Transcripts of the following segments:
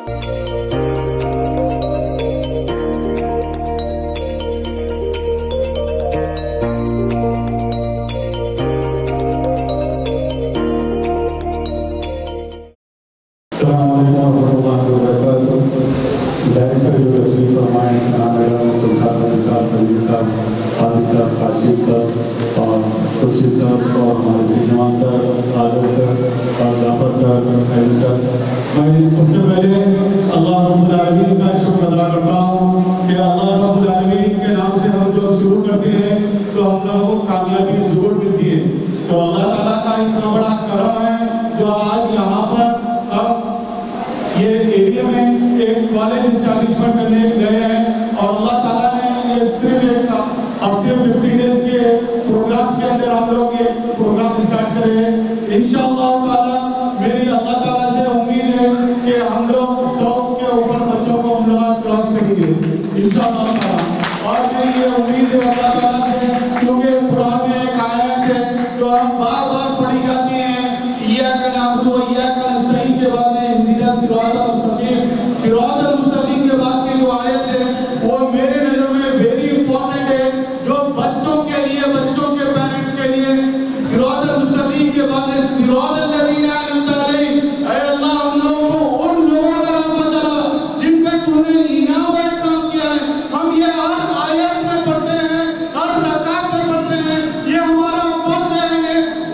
मैं सबसे पहले अल्लाह रब्बुल आलमीन का शुक्र अदा करता हूँ कि अल्लाह रब्बुल आलमीन के नाम से हम जो शुरू करते हैं तो हम लोगों को कामयाबी जरूर मिलती है। तो अल्लाह ताला का इतना बड़ा करम है जो आज यहाँ पर हम ये एरिया में एक कॉलेज इस्टेब्लिशमेंट करने गए हैं और अल्लाह ताला ने ये सिर्फ एक हफ्ते 50 डेज के प्रोग्राम के अंदर हम लोग ये प्रोग्राम स्टार्ट करे हैं। इंशाअल्लाह ताला मेरी अल्लाह ताला से उम्मीद है कि हम लोग 100 के ऊपर बच्चों को हम लोग क्रॉस करेंगे इंशाअल्लाह ताला। और मेरी ये उम्मीद है अल्लाह ताला से, क्योंकि कुरान में एक आयत है जो हम बार-बार पढ़ी जाती है, इय्याका नअबुदु व इय्याका नस्तईन के बाद में इहदिना सिरातल मुस्तकीम, सिरातल मुस्तकीम के बाद की जो आयत है वो मेरे नजर में वेरी इंपॉर्टेंट है, जो बच्चों के लिए, बच्चों के पेरेंट्स के लिए सिरातल मुस्तकीम के बाद में सिरातल लज़ीना अनअमता अलैहिम, ऐ अल्लाह हम लोगों को उन लोगों का रास्ता चला जिन पे तूने इनाम और इकराम किया है। हम ये हर आयत में पढ़ते हैं, हर रकात में पढ़ते हैं, ये हमारा फर्ज है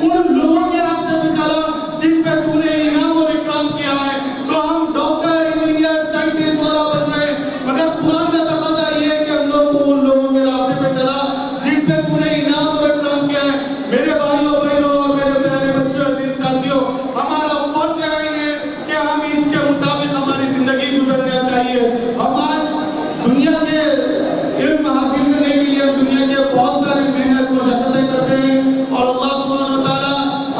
उन लोगों के रास्ते पे चला जिन पे तूने इनाम और इकराम किया है। तो हम डॉक्टर, इंजीनियर, साइंटिस्ट वाला बन रहे हैं, मगर कुरान का तकाज़ा ये है कि हम लोग को उन लोगों के रास्ते पे चला जिन पे तूने इनाम और इकराम किया है। मेरे भाइयों बहनों और मेरे प्यारे बच्चों, अजीज साथियों, हमारा फर्ज है कि हम इसके मुताबिक हमारी जिंदगी गुजरना चाहिए। हम आज दुनिया के इल्म हासिल करने के लिए दुनिया के बहुत सारे मेहनत मशक्कतें करते हैं और अल्लाह सुब्हानहू व तआला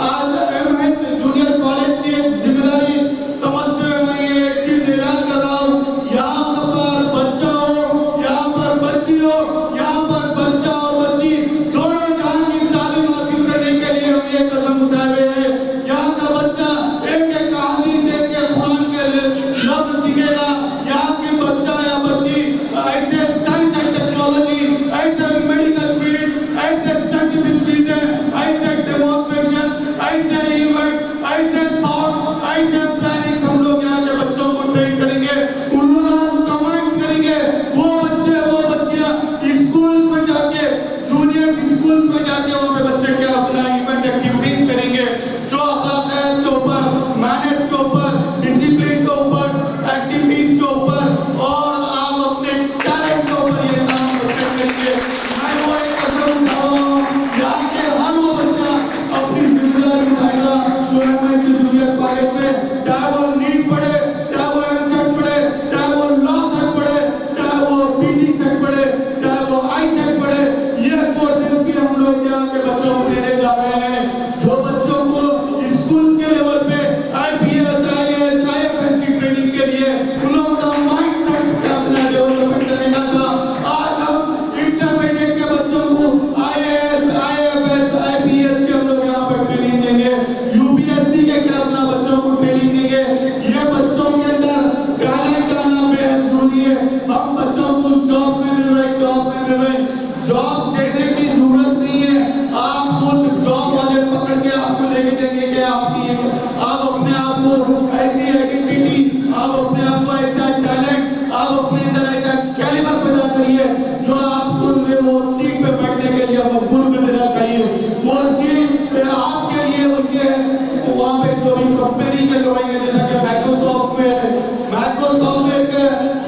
आज एमएच जूनियर कॉलेज की जिम्मेदारी समझते हुए मैं ये चीज ऐलान कर रहा हूँ, यहाँ पर बच्चा हो, यहाँ पर बच्ची हो, यहाँ पर बच्चा और बच्ची दोनों जहां की तालीम हासिल करने के लिए हम ये कसम उठाए हुए हैं। यहाँ का बच्चा एक एक कहानी से, एक कुरान के लफ्ज सीखेगा। यहाँ के बच्चा या बच्ची ऐसे साइंस एंड टेक्नोलॉजी, ऐसे मेडिकल फील्ड, ऐसे साइंटिफिक चीजें, ऐसे डेमोन्स्ट्रेशन, ऐसे इवेंट्स, ऐसे थॉट्स, ऐसे प्लानिंग्स हम लोग यहाँ के बच्चों को ट्रेन करेंगे, उन लोगों को कमेंट्स करेंगे। वो बच्चे, वो बच्चियाँ स्कूल में जाके, जूनियर स्कूल्स में जाके वहाँ पे बच्चे क्या अपना इवेंट एक्टिविटीज करेंगे जो अखलाक़ियत के ऊपर, मैनर्स के ऊपर, डिसिप्लिन के ऊपर, एक्टिविटीज के ऊपर और आप अपने टैलेंट के ऊपर ये काम बच्चे करेंगे। मैं वो एक कसम उठा रहा हूँ, यहाँ के हर वो बच्चा अपनी जिम्मेदारी उठाएगा जो एमएच जूनियर कॉलेज में, चाहे वो नीट पढ़े, चाहे वो एमसेट पढ़े, चाहे वो लॉ सेट पढ़े, चाहे वो पीजी सेट पढ़े, चाहे वो आई सेट पढ़े, ये कोर्सेज भी हम लोग यहाँ के बच्चों को देने जा रहे हैं। जो बच्चों को स्कूल के लेवल पे आईपीएस, आईएएस, आईएफएस की ट्रेनिंग के लिए उन लोगों का माइंडसेट अपना डेवलपमेंट करने का, आज हम इंटरमीडिएट के बच्चों को आईएएस, आईएफएस, आईपीएस के हम लोग यहाँ पर ट्रेनिंग देंगे, यूपीएससी के क्या अपना बच्चों को ट्रेनिंग देंगे। ये बच्चों के अंदर टैलेंट आना बेहद जरूरी है। हम बच्चों को जॉब से मिल रहे, जॉब से मिल रहे, जॉब देने की जरूरत नहीं है, आप खुद जॉब वाले पकड़ के आपको लेके देंगे कि आप अपने आप को ऐसी आइडेंटिटी, आप अपने आप को ऐसा टैलेंट, आप अपने अंदर ऐसा कैलिबर पैदा करिए जो आपको वो सीट पे बैठने के लिए मजबूर कर देना चाहिए। वो सीट पे आपके लिए उनके वहाँ पे जो भी कंपनी के लोग हैं, जैसा कि माइक्रोसॉफ्ट में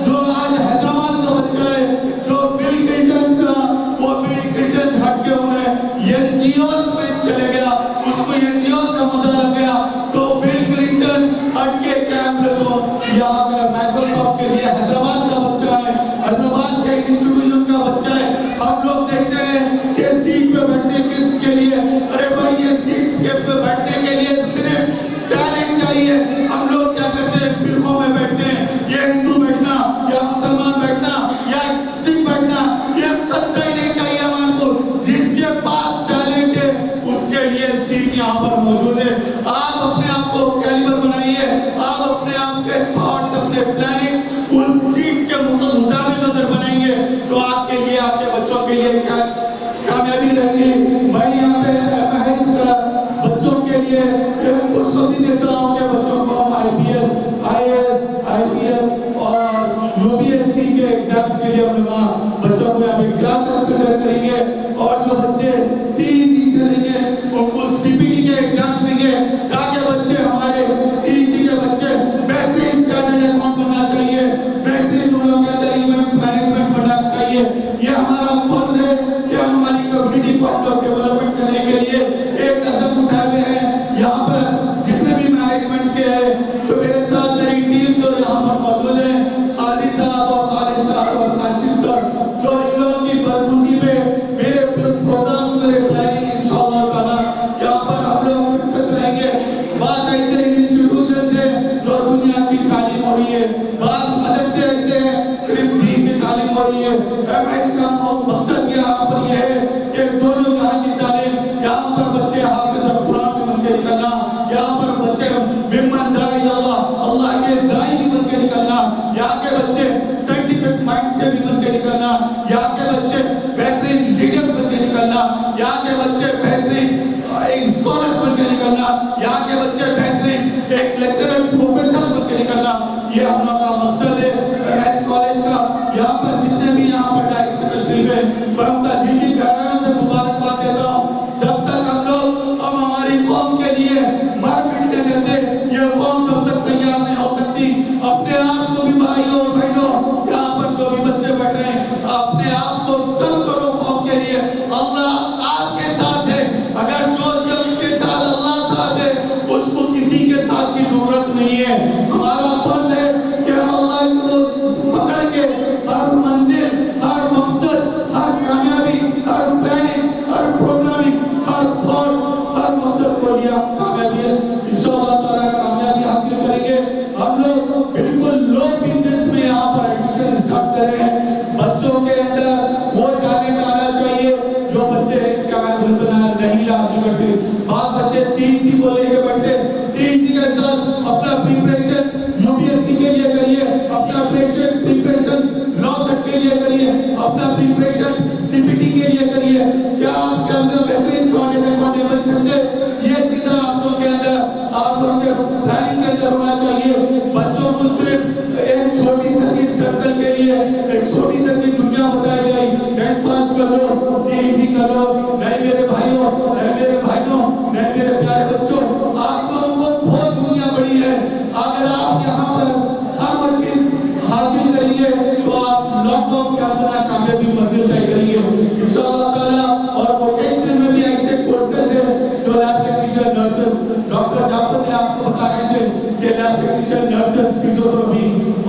जो आज हैदराबाद का बच्चा है, जो बिल क्लिंटन का, वो बिल क्लिंटन हट के उन्हें एनजीओस में चले गया, उसको एनजीओस का मजा लग गया, तो बिल क्लिंटन हट के कैंप ले तो यहाँ का माइक्रोसॉफ्ट के लिए हैदराबाद का बच्चा है, हैदराबाद के इंस्टीट्यूशन का बच्चा है। हम लोग देखते हैं कि सीट पे बैठने किसके लिए, अरे भाई ये सीट पे बैठने के लिए सिर्फ टैलेंट चाहिए। हम लोग क्या करते हैं, फिरकों में बैठते हैं, ये हिंदू बैठना या मुसलमान बैठना या सिख बैठना, ये सच्चा ही नहीं चाहिए हमारे को। जिसके पास टैलेंट है उसके लिए सीट यहाँ पर मौजूद है। आप अपने आप को कैलिबर बनाइए, आप अपने आप के थॉट्स, अपने आपके प्लानिंग उस सीट्स के मुताबिक अगर बनाएंगे तो आपके लिए, आपके बच्चों के लिए क्या कामयाबी रहेगी। मैं यहाँ पे MIH का बच्चों के लिए फुर्सती देता हूँ कि बच्चों को हम IPS, IAS, IPS और UPSC के एग्जाम्स के लिए हम लोग बच्चों को यहाँ पे क्लासेस कंडक्ट करेंगे और जो बच्चे CEC से लेंगे उनको CPT के एग्जाम्स लेंगे ताकि बच्चे हमारे CEC के बच्चे बेहतरीन चार्टर्ड अकाउंट बनना चाहिए, बेहतरीन उन के अंदर इवेंट मैनेजमेंट बनना चाहिए। ये हमारा फर्ज है कि हम हमारी कम्युनिटी को डेवलपमेंट करने के लिए एक कदम उठाए हुए हैं। यहाँ पर जितने भी मैनेजमेंट के हैं जो मेरे साथ मेरी टीम जो यहाँ पर मौजूद है, खालिद साहब और काशिफ सर, जो इन लोगों की बदबूदी में मेरे प्रोग्राम मेरे प्लानिंग इंशाअल्लाह ताला यहाँ पर हम लोग सक्सेस रहेंगे। बात ऐसे इंस्टीट्यूशन से जो दुनिया की तालीम हो रही है, बात मदद से ऐसे सिर्फ दीन की तालीम हो रही है। MIH का मकसद यहाँ पर यह है कि दोनों जहां की तालीम, यहाँ पर बच्चे हाफिज़ कुरान भी बन के निकलना, यहाँ पर बच्चे मिम्मन दाई अल्लाह के दाई भी बन के निकलना, यहाँ के बच्चे साइंटिफिक माइंड से भी बन के निकलना, यहाँ के बच्चे बेहतरीन लीडर्स बन के निकलना, यहाँ के बच्चे बेहतरीन स्कॉलर्स बन के निकलना, यहाँ के बच्चे बेहतरीन एक लेक्चरर प्रोफेसर बन के निकलना, ये हम लोग का मकसद है MIH कॉलेज का। यहाँ पर जितने भी यहाँ पर डाइस में तशरीफ है, मैं उनका दिल की गहराइयों से मुबारकबाद देता हूँ। जब तक हम हमारी कौम के लिए मर मिटने देते, ये कौम तब तक तैयार नहीं हो सकती। अपने आप को भी भाइयों और बहनों, यहाँ पर जो भी बच्चे बैठ रहे हैं, अपने आप को सब करो कौम के लिए। अल्लाह आपके साथ है। अगर जो शख्स के साथ अल्लाह साथ है, उसको किसी के साथ की जरूरत नहीं है। हमारा फर्ज है कि हम अल्लाह को पकड़ के हर मंजिल, हर मकसद, हर कामयाबी, हर प्लानिंग, हर प्रोग्रामिंग, हर थॉट, हर मकसद को लिया कामयाबी है। इंशाअल्लाह ताला कामयाबी हासिल करेंगे। हम लोग बिल्कुल लो फीस में यहाँ पर एडमिशन स्टार्ट कर रहे हैं। बच्चों के अंदर वो टैलेंट आना चाहिए जो बच्चे क्या नहीं हासिल करते। बात बच्चे CEC को लेके बैठते, CEC के साथ अपना प्रिपरेशन UPSC के लिए करिए, अपना प्रिपरेशन लॉ सेट के लिए करिए, अपना प्रिपरेशन CPT के लिए करिए। क्या आपके अंदर बेहतरीन चार्टर्ड अकाउंटेंट बन सकते? ये चीजें आप लोगों के अंदर, आप लोगों के प्लानिंग के अंदर होना चाहिए। बच्चों को सिर्फ एक छोटी सी सर्कल के लिए एक छोटी सी दुनिया बताई गई, 10th पास कर लो, CEC कर लो। नहीं मेरे भाइयों, नहीं मेरे भाइयों, नहीं मेरे प्यारे बच्चों, आप लोगों को बहुत दुनिया बड़ी है। अगर आप यहाँ पर हर वो चीज हासिल करेंगे तो आप लॉकडाउन के अंदर कामयाबी मंजिल तय करेंगे इंशाअल्लाह ताला। और वोकेशनल में भी ऐसे कोर्सेज है जो lab technician, nurses, doctor Jafar ने आपको बताए थे कि लैब टेक्नीशियन, नर्सेस, फिजियोथेरेपी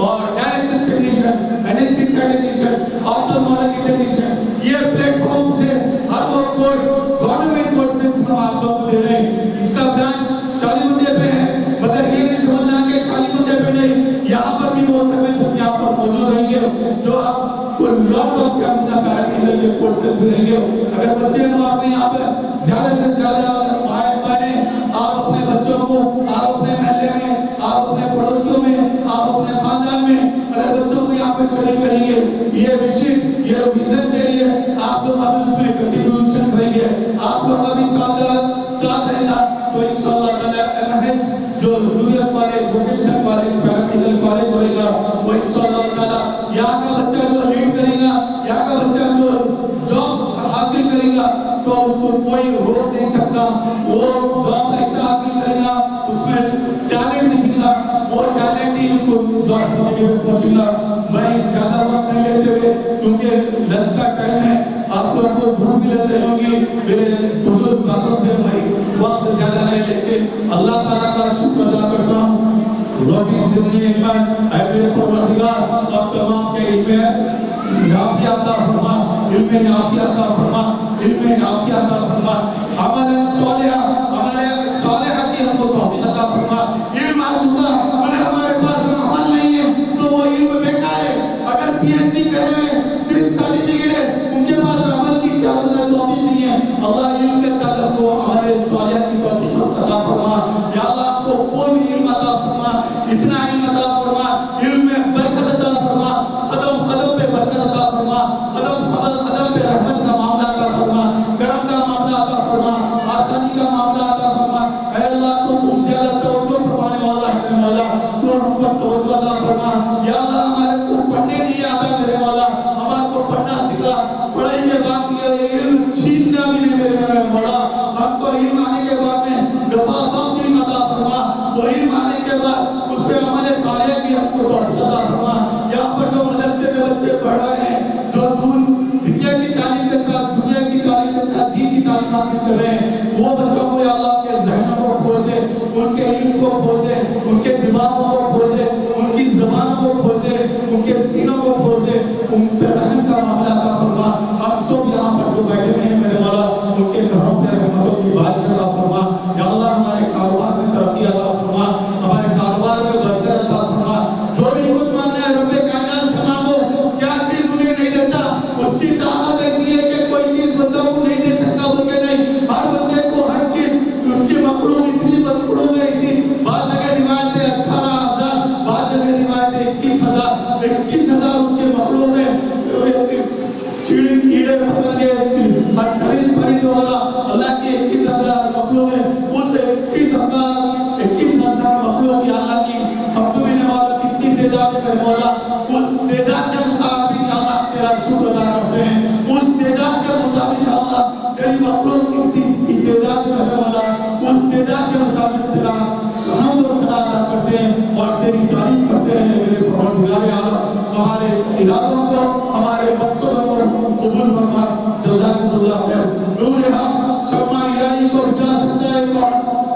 और dialysis technician, anaesthesia technician, ophthalmology technician, ये प्लेटफॉर्म से हर वो कोर्स गवर्नमेंट कोर्सेज हम आप लोगों को दे रहे हैं। इसका ब्रांच शालीमुंडे पे है, मगर ये नहीं समझना कि शालीमुंडे पे नहीं, यहाँ पर भी वो सर्विसेज यहाँ पर मौजूद रहेंगे जो आपको लॉट ऑफ पैरामेडिकल कोर्सेज भी रहेंगे। अगर बच्चे को आपने यहाँ पर ज्यादा से ज्यादा पाए, आप अपने बच्चों को, आप अपने महल्ले में, आप अपने पड़ोसियों में, आप अपने खानदान में अगर बच्चों को यहाँ पे शरीक करेंगे, ये विजन, ये विजन के लिए आप लोग अभी उसमें कंट्रीब्यूशन करेंगे, आप लोग अभी साथ रहना, तो इंशाअल्लाह ताला MIH जो junior college, vocational college, paramedical college होगा, वो इंशाअल्लाह ताला यहाँ का बच्चा जो लीड करेगा, यहाँ का बच्चा जो जॉब हासिल करेगा, तो उसको कोई रोक नहीं सकता। वो जॉब ऐसा हासिल करेगा, उसमें टैलेंट दिखेगा, वो टैलेंट ही उसको जॉब पहुंचेगा। मैं ज्यादा वक्त नहीं लेते हुए, क्योंकि लंच का टाइम है, आप लोगों को भूख भी लग रही होगी, मेरे बुजुर्ग बातों से मैं वक्त ज्यादा नहीं लेते। अल्लाह ताला का शुक्र अदा करता हूँ। रब्बी ज़िदनी इल्मन, ऐ मेरे परवरदिगार, अब तमाम के इल्म नाफिया अता फरमा, इल्म नाफिया अता फरमा, इल्म नाफिया अता फरमा, अमल सालिहा, अमल सालिहा की हमको तौफीक अता फरमा। इल्म आजूदा, अगर हमारे पास अमल नहीं है तो वो इल्म बेकार है। अगर PhD करे हुए सिर्फ सर्टिफिकेट है, उनके पास अमल की क्या तौफीक नहीं है। अल्लाह इल्म के साथ हमको अमल सालिहा की तौफीक अता फरमा। या अल्लाह हमको कोई इल्म अता फरमा, इतना इल्म अता फरमा, इल्म अता फरमा। या अल्लाह हमारे को पढ़ने नहीं आता मेरे मौला, हमारे को पढ़ना सिखा, पढ़ाई के बाद ये इल्म छीनना भी नहीं मेरे मौला। हमको इल्म आने के बाद में नफासी अता फरमा, वो इल्म आने के बाद उस पे अमल सालेह भी हमको अता फरमा। यहाँ पर जो मदरसे में बच्चे पढ़ रहे हैं, जो दुनिया की तालीम के साथ दीन की तालीम हासिल कर रहे हैं, वो बच्चों को या अल्लाह के ज़हनों को खोल दे, उनके इल्म को खोल दे, उनके दिमागों को खोल दे, उनकी ज़बान को खोल दे, उनके सीनों को खोल दे, उन पे रहम का मामला अता फरमा। हम सब यहाँ पर जो बैठे हैं मेरे मौला, उनके घरों पे रहमतों की बारिश अता फरमा। या अल्लाह हमारे कारोबार में तरक्की अता फरमा, हमारे कारोबार में बरकत अता फरमा। जो भी कुछ मांगना है रब्बे कायनात से मांगो, क्या चीज़ उन्हें नहीं देता, उसकी ताकत ऐसी है कि कोई चीज़ बंदों को नहीं दे सकता बोलके नहीं, हर बंदे को हर चीज़ उसके मखलूक इतनी बदखुरों में इतनी बात जगह रिवायत है 18,000, बात जगह रिवायत है 21,000 उसके मखलूक में चिड़ी कीड़े पतंगे हर शरीर परिंद वाला अल्लाह की 21,000 मखलूक है। उस 21,000 मखलूक या अल्लाह की हमको मिलने वाला कितनी तेजाब है मेरे मौला, उस तेजाब के मुताबिक अल्लाह तेरा शुक्र अदा करते हैं, उस तेजाब के मुताबिक अल्लाह तेरी मखलूक की तेजाब है मेरे मौला, उस तेजाब के मुताबिक तेरा हम्द और सना अदा करते हैं और तेरी तारीफ करते हैं मेरे परवरदिगार आलम। हमारे इरादों को, हमारे मकसदों को कबूल फरमा। जज़ाकुमुल्लाह खैर। नूर हक शम्मा इलाही को बुझा सकता है कौन?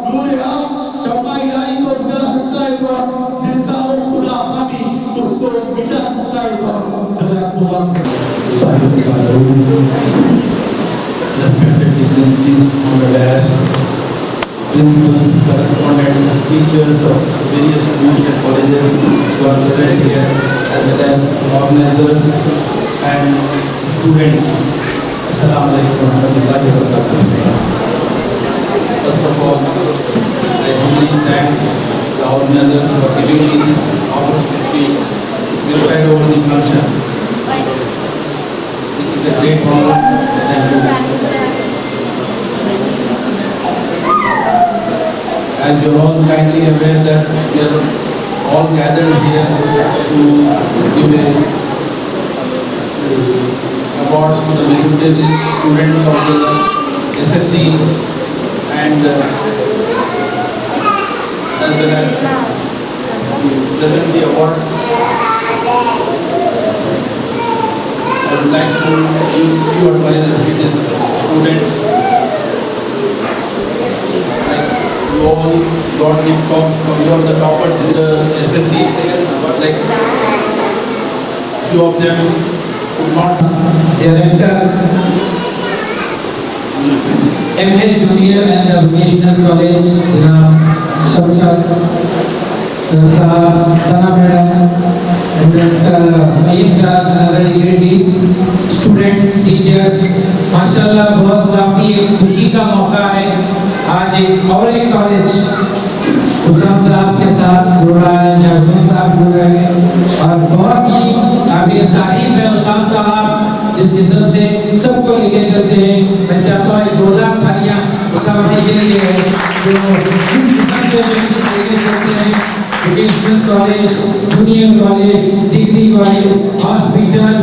नूर हक शम्मा इलाही को बुझा सकता है कौन? जिसका वो खुदा खामी उसको मिटा सकता है कौन? जज़ाकुमुल्लाह खैर। Respected dignitaries on the dais, principals, correspondents, teachers of various schools and colleges who are present here, as well as organizers and students. Assalamu alaikum wa rahmatullahi wa barakatuh. First of all, I humbly thanks the organizers for giving me this opportunity to preside over the function. This is a great honor. Thank you. As you are all kindly aware that we are all gathered here to give awards to the meritorious students of the SSC and as well as present the awards. I would like to use few advices to the students. You all got the top, you are the toppers in the SSC, but like few of them could not. Director, MA Junior and the Vocational College, Shamsad Sana Madam, and Dr. Mayim Sir, and other dignitaries, students, teachers, माशाल्लाह बहुत काफी एक खुशी का मौका है। आज एक और एक कॉलेज उस्मान साहब के साथ जुड़ा है, जाज़म साहब जुड़े हैं और बहुत ही काबिल तारीफ है उस्मान साहब जिस किस्म से सबको लेके चलते हैं। मैं चाहता हूँ जोरदार तालियां उस्मान भाई के लिए है जो इस किस्म से लेके चलते हैं। Vocational college, junior college, degree college, hospital,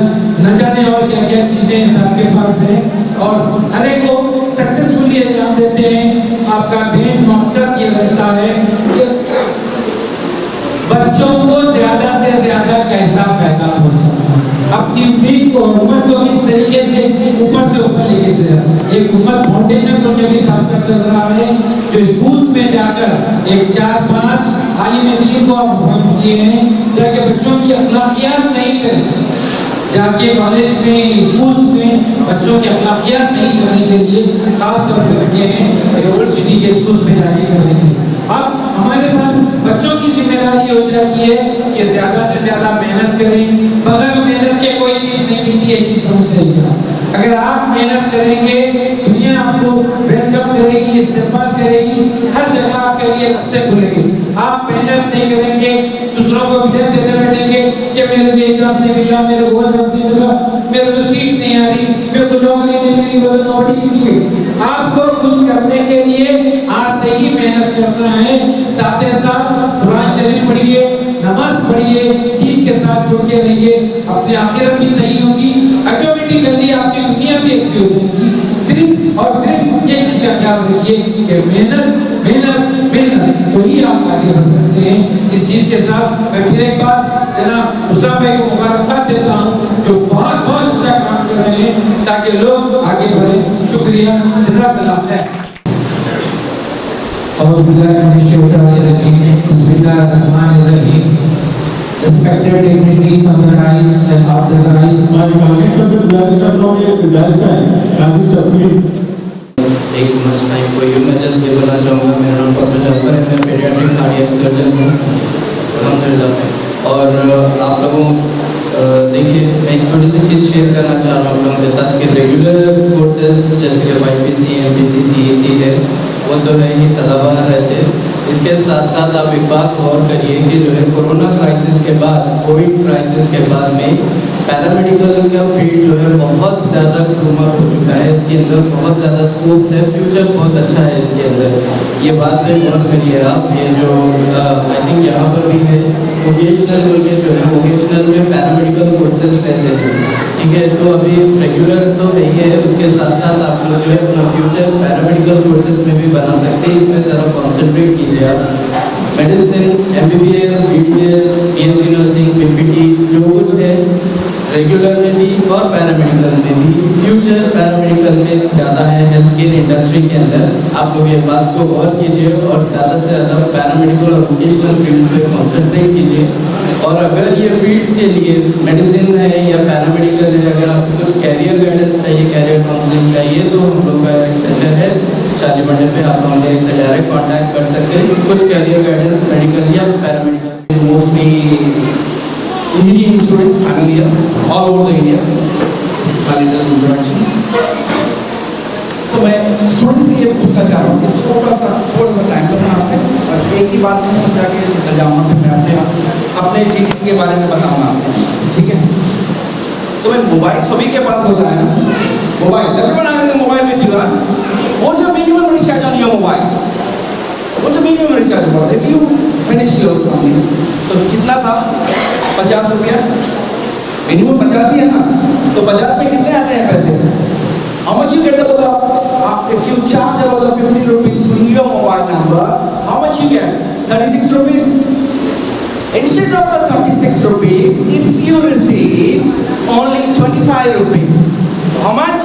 न जाने और क्या क्या चीज़ें सबके पास हैं और हर एक को सक्सेसफुली एग्जाम देते हैं। आपका मेन मकसद ये रहता है कि बच्चों को ज़्यादा से ज़्यादा कैसा फायदा पहुँचाना, अपनी उम्मीद को उम्मत को किस तरीके से ऊपर से ऊपर लेके चला। एक उम्मत फाउंडेशन तो जब भी साथ चल रहा है जो स्कूल्स में जाकर एक 4-5 आलिम दीन को अपॉइंट किए हैं ताकि बच्चों की अखलाकियात सही करें, जाके कॉलेज में स्कूल्स में बच्चों की अखलाकियात सही करने के लिए खास तौर पर रखे हैं यूनिवर्सिटी के स्कूल्स में जाके कर रहे हैं। अब हमारे पास बच्चों की जिम्मेदारी हो जाती है कि ज़्यादा से ज़्यादा मेहनत करें, बगैर मेहनत के कोई चीज़ नहीं मिलती है कि समझ जाइएगा। अगर आप मेहनत करेंगे दुनिया आपको वेलकम करेगी, इस्तेमाल करेगी, हर जगह आपके लिए रास्ते खुलेंगे। आप मेहनत नहीं करेंगे, दूसरों को विजय देते बैठेंगे कि मेरे को एग्जाम नहीं मिला, मेरे को एग्जाम नहीं मिला, मेरे को सीट नहीं आ रही, मेरे को नौकरी नहीं मिली, मेरे को नौकरी नहीं मिली। आपको खुश करने के लिए आज से ही मेहनत करना है। साथ ही साथ कुरान शरीफ पढ़िए, नमाज पढ़िए, के रहिए, अपनी आखिरत भी सही होगी, ऑटोमेटिकली आपकी दुनिया भी अच्छी हो जाएगी। सिर्फ और सिर्फ ये चीज का ख्याल रखिए कि मेहनत मेहनत मेहनत, तो ही आप आगे बढ़ सकते हैं। इस चीज के साथ मैं फिर एक बार जनाब हुसैन भाई को मुबारकबाद देता हूँ जो बहुत बहुत अच्छा काम कर रहे हैं ताकि लोग आगे बढ़े। शुक्रिया, जज़ाकल्लाह खैर। Respected dignitaries of the dais and of the dais. हमारे कासिम सर से गुजारिश करता हूँ कि गुजारिश है कासिम सर प्लीज। एक मच टाइम को मैं जस्ट ये बोलना चाहूँगा, मेरा नाम डॉक्टर जाफर है, मैं पीडियाट्रिक कार्डियक सर्जन हूँ अल्हम्दुलिल्लाह। और आप लोगों देखिए मैं एक छोटी सी चीज़ शेयर करना चाह रहा हूँ आप लोगों के साथ कि रेगुलर कोर्सेज जैसे कि YPC MPC CEC है वो तो है ही सदाबहार रहते हैं। इसके साथ साथ आप एक बात गौर करिए कि जो है कोरोना क्राइसिस के बाद, कोविड क्राइसिस के बाद में पैरामेडिकल का फील्ड जो है बहुत ज़्यादा ग्रूमर हो चुका है। इसके अंदर बहुत ज़्यादा स्कोप्स है, फ्यूचर बहुत अच्छा है इसके अंदर। ये बात पे गौर करिए आप। ये जो आई थिंक यहाँ पर भी है वोकेशनल के जो है वोकेशनल में पैरामेडिकल कोर्सेज रहते हैं, ठीक है। तो अभी रेगुलर तो है ही है, उसके साथ साथ आप लोग जो है अपना फ्यूचर पैरामेडिकल कोर्सेज में भी बना सकते हैं। इसमें ज़रा कॉन्सेंट्रेट कीजिए आप। Medicine, MBBS, BDS, BSc nursing, PPT जो कुछ है रेगुलर में भी और पैरामेडिकल में भी, फ्यूचर पैरामेडिकल में ज़्यादा है हेल्थ केयर इंडस्ट्री के अंदर। आप लोग ये बात को गौर कीजिए और ज़्यादा से ज़्यादा पैरामेडिकल और वोकेशनल फील्ड पे कॉन्सेंट्रेट कीजिए। और अगर ये फील्ड्स के लिए मेडिसिन है या पैरामेडिकल है, अगर आपको कुछ कैरियर गाइडेंस चाहिए, कैरियर काउंसलिंग चाहिए, तो हम लोग का एक सेंटर है शादी मंडे पे, आप लोग मेरे से डायरेक्ट कांटेक्ट कर सकते हैं। कुछ कैरियर गाइडेंस मेडिकल या paramedical mostly engineering students, final year, all over the India. My little introductions. तो मैं स्टूडेंट से ये पूछना चाह रहा हूँ कि थोड़ा सा टाइम तो मैं आपसे, और एक ही बात मैं समझा के निकल जाऊँगा, फिर मैं अपने जीवन के बारे में बताऊँगा आपको, ठीक है। तो मैं मोबाइल सभी के पास होता है ना, mobile everyone has the mobile with you, what's your minimum recharge on your mobile? What's the minimum recharge about? If you finish your something, तो कितना था? 50 रुपया, मिनिमम 50 ही है ना, तो 50 में कितने आते हैं पैसे? How much you get about, if you charge about 50 rupees to your mobile number, how much you get? 36 rupees? Instead of the 36 rupees, if you receive only 25 rupees, how much?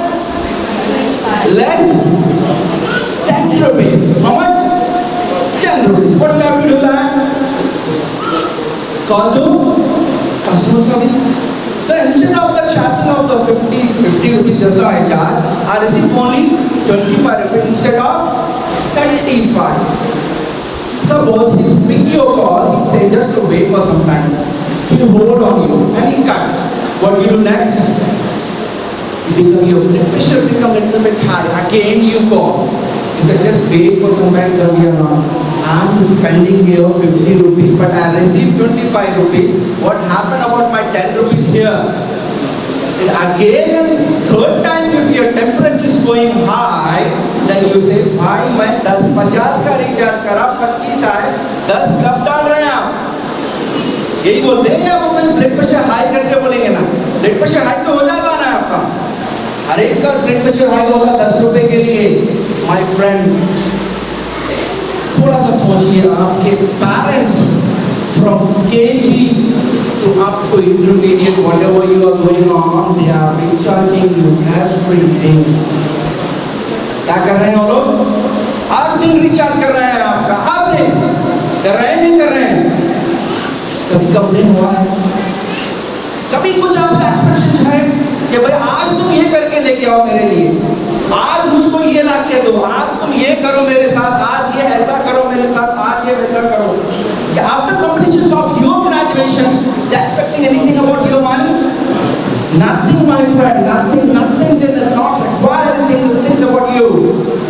Less? 10 rupees. How much? 10 rupees. What do you have to do that? Call to customer service. So instead of the charging of the 50 rupees just I charge, I receive only 25 rupees instead of 35. Suppose he's picking your call, he say just to wait for some time. He hold on you and he cut. What do you do next? Your blood pressure become a little bit high. Again you call. He said just wait for some time, sir, we are not. I'm spending here 50 rupees, but I received 25 rupees. What happened about my 10 rupees here? And again, third time, if your temperature is going high, then you say, भाई मैं 10-50 का recharge करा, 25 आए, 10 कब डाल रहे हैं आप? यही बोलते हैं या वो ब्लड प्रेशर हाई करके बोलेंगे ना? ब्लड प्रेशर हाई तो हो जाएगा ना आपका? हर एक का ब्लड प्रेशर हाई होगा 10 रुपए के लिए। माय फ्रेंड, थोड़ा सा सोचिए, आपके parents from KG to up to intermediate, whatever you are going on, they are recharging you every day. क्या कर रहे हैं वो लोग? हर दिन रिचार्ज कर रहे हैं आपका, हर दिन कर रहे हैं, नहीं कर रहे हैं? कभी कंप्लेन हुआ है? कभी कुछ आपसे एक्सपेक्टेशन है कि भाई आज तुम ये करके लेके आओ मेरे लिए, आज मुझको ये ला के दो, आज तुम ये करो मेरे साथ, आज ये ऐसा करो मेरे साथ, आज ये वैसा करो? After completion of your graduation, they are expecting anything about your money? Nothing, my friend, nothing. They do not require anything things about you.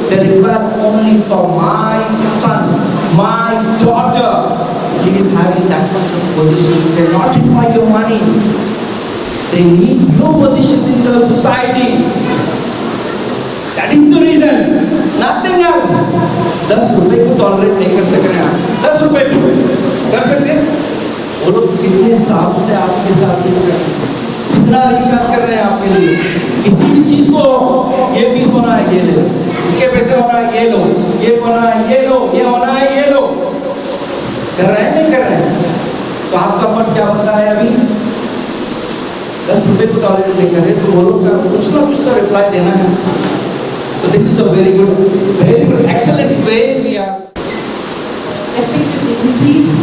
They require only for my son, my daughter. He is having that much of positions. They not require your money. They need your positions in the society. That is the reason. Nothing else. 10 रुपए को tolerate नहीं कर सक रहे हैं आप? 10 रुपए को कर सकते हैं? वो लोग कितने सालों से आपके साथ कितना रिचार्ज कर रहे हैं आपके लिए। किसी भी चीज को ये फीस होना है ये ले लो, इसके पैसे होना है ये लो, ये होना है ये लो, ये होना है ये लो, कर रहे हैं नहीं कर रहे हैं। तो आपका फर्ज क्या बनता है? अभी 10 रुपए को टॉलरेट नहीं कर रहे तो वो लोग का कुछ ना कुछ तो रिप्लाई देना है। तो this is a very good excellent way we are. Respected dignitaries,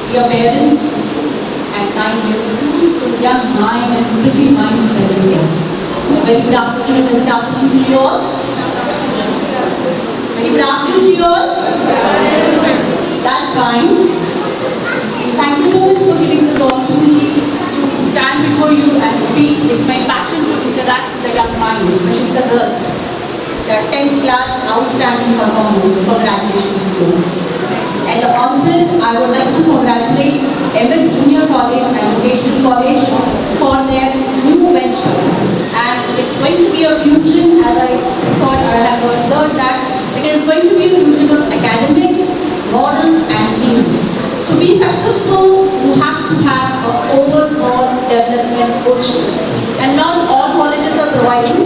dear parents, and kind, beautiful young mind and pretty minds present here. Very good afternoon. Very good afternoon to you all. Very good afternoon to you all. That's fine. Thank you so much for giving this opportunity to stand before you and speak. It's my passion to interact with the young minds, especially the girls. Their 10th class outstanding performance. Congratulations to you. At the onset, I would like to congratulate ML Junior College and Vocational College for their new venture. And it's going to be a fusion, as I thought, I have heard that it is going to be a fusion of academics, models and theory. To be successful, you have to have an overall development coaching. And not all colleges are providing.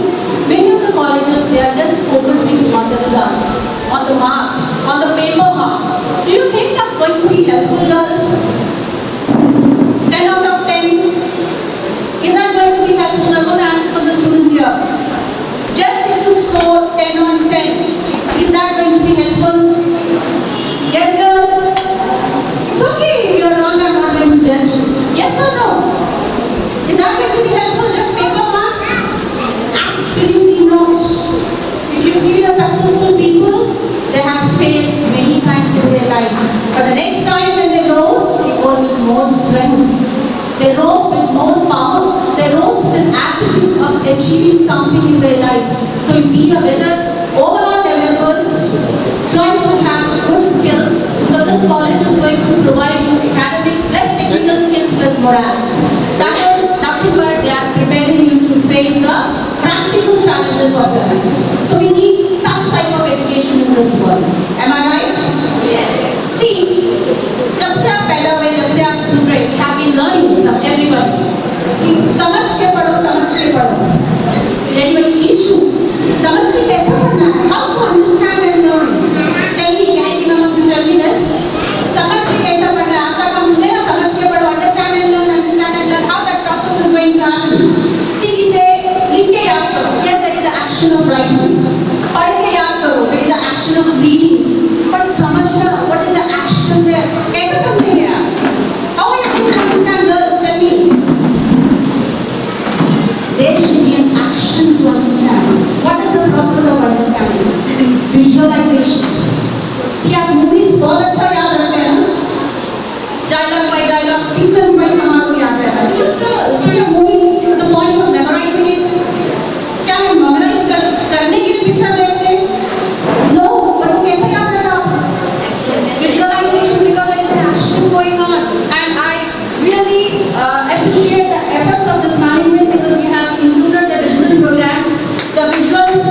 Many of the colleges, they are just focusing on the results, on the marks, on the paper marks. Do you think that's going to be helpful, girls? 10 out of 10? Is that going to be helpful? I'm going to ask from the students here. Just if you score 10 on 10, is that going to be helpful? Yes, girls? It's okay if you're wrong, I'm not going to judge. Yes or no? Is that going to be helpful? Just paper marks? Absolutely not. If you see the successful people, they have failed many times in their life. But the next time when they rose, it was with more strength. They rose with more power. They rose with an attitude of achieving something in their life. So you be a better overall developers, try to have good skills. So this college is going to provide you academic plus technical skills plus morals. That is nothing but they are preparing you to face the practical challenges of your life. So we need such type of education in this world. Am I right? Yes. See, जब से आप पैदा हुए, जब से आप सुन रहे, we have been learning from everybody. कि समझ के पढ़ो, समझ के पढ़ो. Did anybody teach you? समझ के कैसे पढ़ना है? How to understand and learn? Tell me, can any one of you tell me this? समझ के कैसे पढ़ना है? आज तक हम सुने ना समझ के पढ़ो, understand and learn. How that process is going to happen? See, we say, लिख के याद करो. Yes, there is the action of writing. पढ़ के याद करो. There is the action of reading. But समझना, what is the action there? कैसे समझेंगे आप? How are you going to understand, girls? Tell me. There should be an action to understand. What is the process of understanding? Visualization. See, आप movies बहुत अच्छा याद रखते हैं ना? Dialogue by dialogue, sequence by हमारे याद रहता है. You used to see a movie, the point of memorizing it. क्या हम memorize करने के लिए picture देखते हैं? No, पर वो कैसे याद रहता है? Visualization, because there is an action going on. And I really appreciate the efforts of this management because you have included the digital programs, the visuals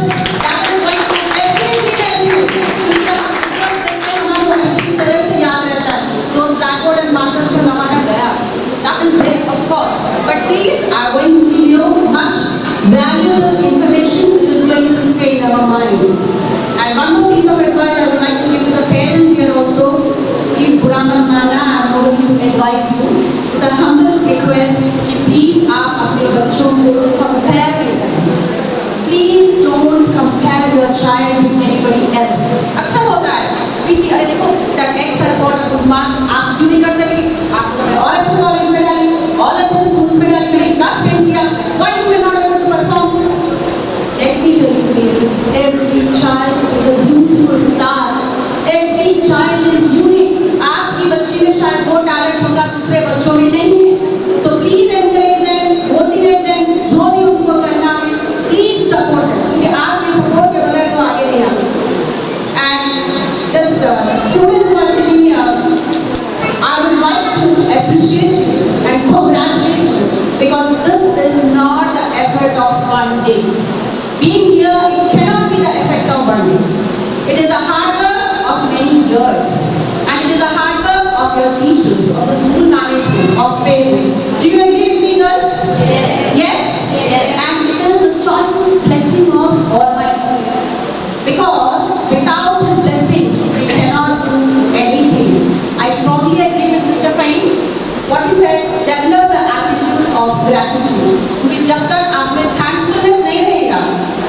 that is going to definitely help you. क्योंकि आप visuals देखते हैं हमारे अच्छी तरह से याद रहता है. Those blackboard and markers का ज़माना गया. That is there, of course. But these are going to give you much valuable information which is going to stay in our mind. And one more piece of advice I would like to give to the parents here also. Please, बुरा मत मानना, I'm going to advise you. It's a humble request कि please आप अपने बच्चों को compare करें. Please don't compare your child with anybody else. अक्सर होता है. किसी अरे देखो that X has got a good marks, आप क्यों नहीं कर सके? आप तो और अच्छे कॉलेज में डाली, और अच्छे स्कूल्स में डाली, मैंने क्लास फेल किया. Why you were not able to perform? Let me tell you, parents, every child is a beautiful flower. Every child is unique. आपकी बच्ची में शायद वो टैलेंट होगा दूसरे बच्चों में नहीं है. So please encourage them, motivate them, जो भी उनको करना है, please support them. क्योंकि आपके support के बगैर वो आगे नहीं आ सकते. And this students who are sitting here, I would like to appreciate you and congratulate you because this is not the effort of one day. Being here, it cannot be the effect of one day. It is a hard work of many years, and it is a hard work of your teachers. teachers, of the school management, of parents. Do you agree with me, girls? Yes? And it is the choicest blessing of Almighty. Because without His blessings, we cannot do anything. I strongly agree with Mr. Fahim. What he said, develop the attitude of gratitude. क्योंकि जब तक आप में thankfulness नहीं रहेगा,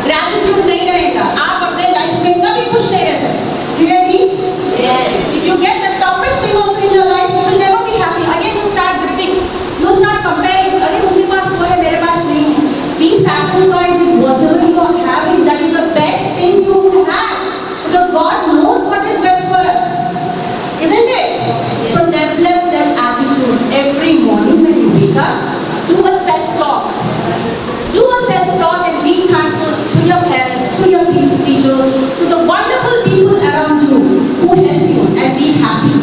gratitude नहीं रहेगा, आप अपने life में कभी खुश नहीं रह सकते. Do you agree? Yes. If you get the toppest thing also in your life, you will never be happy. Again you start gripping, you start comparing. अरे उनके पास वो है, मेरे पास नहीं है. Be satisfied with whatever you are having. That is the best thing you will have, because God knows what is best for us, isn't it? So develop that attitude every morning when you wake up. Do a self-talk. Do a self-talk and be thankful to your parents, to your teachers, to the wonderful people around you who help you, and be happy.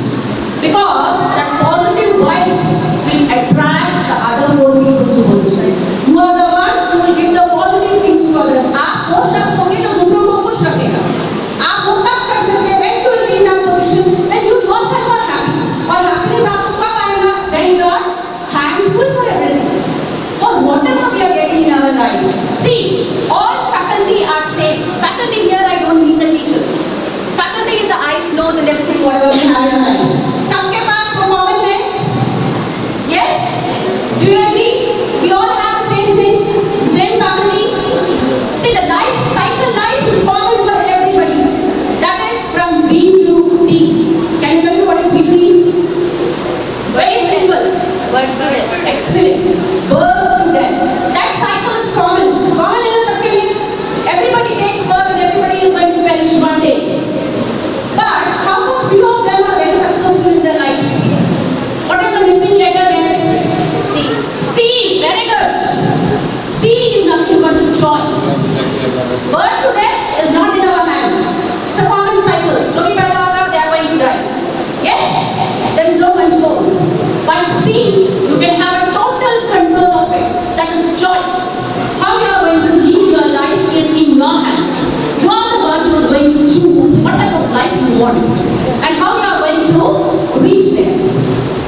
Because that positive vibes will attract the other four people towards you. You are the one who will give the positive things to others. आप वो शख्स होंगे जो दूसरों को खुश रखेगा. आप वो तब कर सकते हैं when you will be in that position when you yourself are happy. और happiness आपको कब आएगा? When you are thankful for everything, for whatever we are getting in our life. See, all faculty are same. Faculty here I don't mean the teachers. Faculty is the eyes, nose and everything whatever we have in our life. सबके पास वो common है? Yes? Do you agree? We all have the same things, same faculty. See, the life is common for everybody. That is from B to D. Can you tell me what is B to D? Very simple. Excellent. Birth to death. That cycle is common. Common in a circle. Everybody takes birth and everybody is going to perish one day. But how come few of them are very successful in their life? What is the missing letter there? C. Very good. C is nothing but the choice. Birth to death is not in our hands. It's a common cycle. जो भी पैदा होगा, they are going to die. Yes? There is no control. But C, you can have a total control of it. That is a choice. How you are going to live your life is in your hands. You are the one who is going to choose what type of life you want and how you are going to reach there.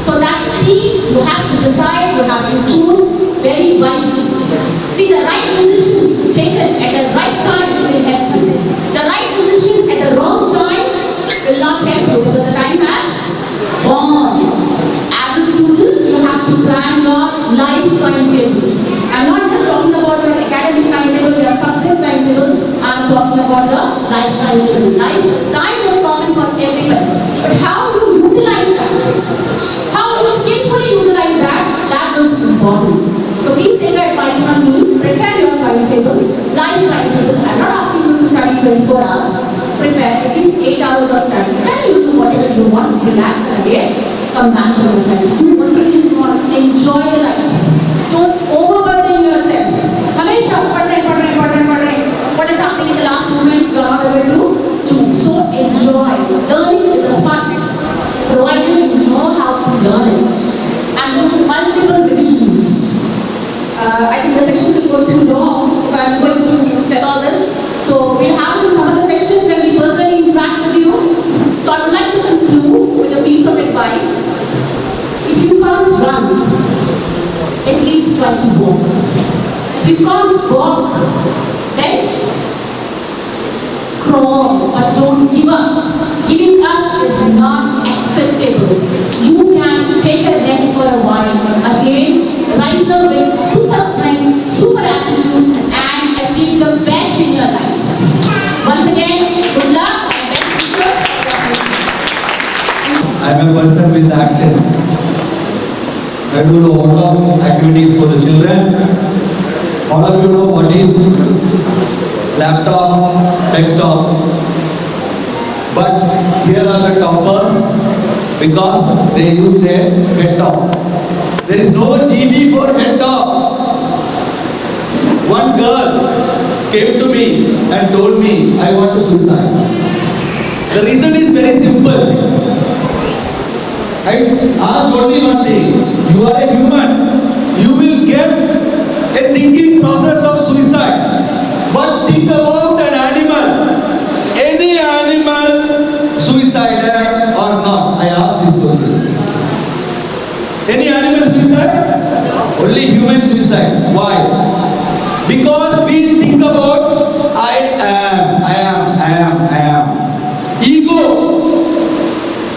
So that C, you have to decide, you have to choose very wisely. See, the right decision taken at the right time will help you. The right decision at the wrong time will not help you because the time has gone. As a student, you have to plan your life timetable. I'm not just talking about your academic timetable, your subject timetable. I'm talking about the life timetable. Life time is common for everyone. But how you utilize that, how you skillfully utilize that, that is important. So please take advice from me. Prepare your timetable, life timetable. I'm not asking you to study 24 hours. Prepare at least 8 hours of study. Then you do whatever you want, relax again, come back to your studies. Do whatever you want, enjoy the life. Don't overburden yourself. हमेशा पढ़ रहे. What is happening in the last moment, you are not able to do. So enjoy. Learning is a fun, provided you know how to learn it. And do multiple revisions. I think the section will go too long if I'm going to tell all this. So we'll have some other sessions when we personally interact with you. So I would like to conclude with a piece of advice. If you can't run, at least try to walk. If you can't walk, then crawl, but don't give up. Giving up is not acceptable. You can take a rest for a while. Again, rise up with super strength, super attitude, and achieve the best in your life. Once again, good luck and best wishes. I am a person with actions. I do a lot of activities for the children. All of you know what is laptop, desktop. But here are the toppers because they use their head top. There is no GB for head top. One girl came to me and told me, I want to suicide. The reason is very simple. I asked only one thing. You are a human. You will get a thinking process of suicide. But think about an animal. Any animal suicidal or not? I asked this question. Any animal suicide? Only human suicide. Why? Because we think about I am. Ego.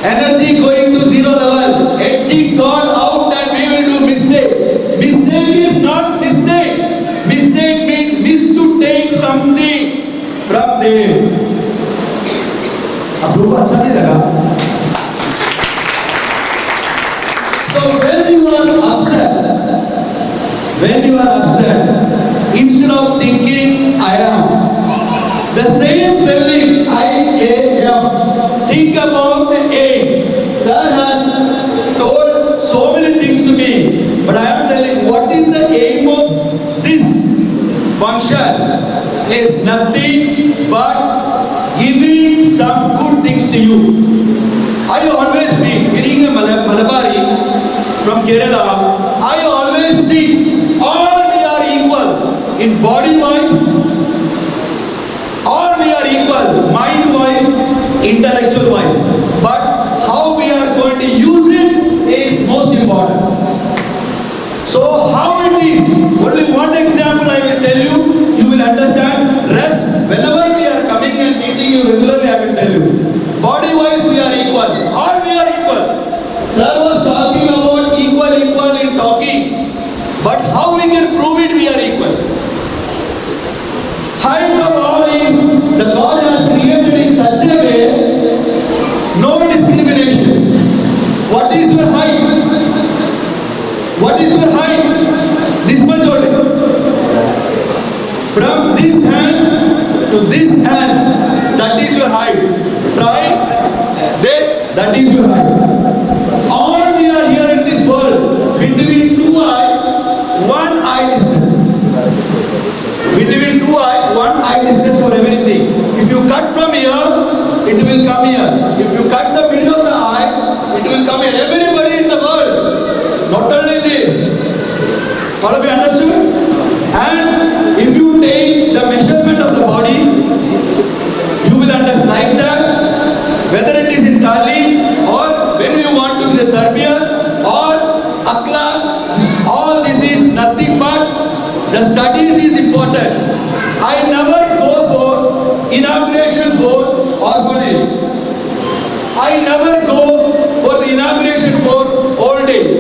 Energy going to zero level. Energy gone out and we will do mistake. Mistake is not mistake. Mistake means miss to take something from there. आप लोगों को अच्छा नहीं लगा? So when you are upset, instead of thinking I am, the same spelling I am, think about the aim. Sir has told so many things to me, but I am telling what is the aim of this function is nothing but giving some good things to you. I always think, being a Malabari from Kerala, I always think all we are equal in body wise, all we are equal mind wise, intellectual wise. But how we are going to use it is most important. So how it is, only one example I will tell you, you will understand. Rest, whenever we are coming and meeting you regularly, I will tell you. Body wise we are equal, all we are equal. Sir was talking about equal in talking, but how we can prove it we are equal? Height of all is, the God has created in such a way, no discrimination. What is your height? What is your height? This much only. From this hand to this hand, that is your height. Try this, that is your height. All we are here in this world, between two eyes, one eye distance. Between two eyes, one eye distance for everything. If you cut from here, it will come here. If you cut the middle of the eye, it will come here. Everybody in the world, not only this. All of you understood? And if you take the measurement of the body, you will understand like that, whether it is in Tali or when you want to be the Tarbiyah or Akhlaq, all this is nothing but the studies is important. I never go for inauguration for orphanage. I never go for the inauguration for old age.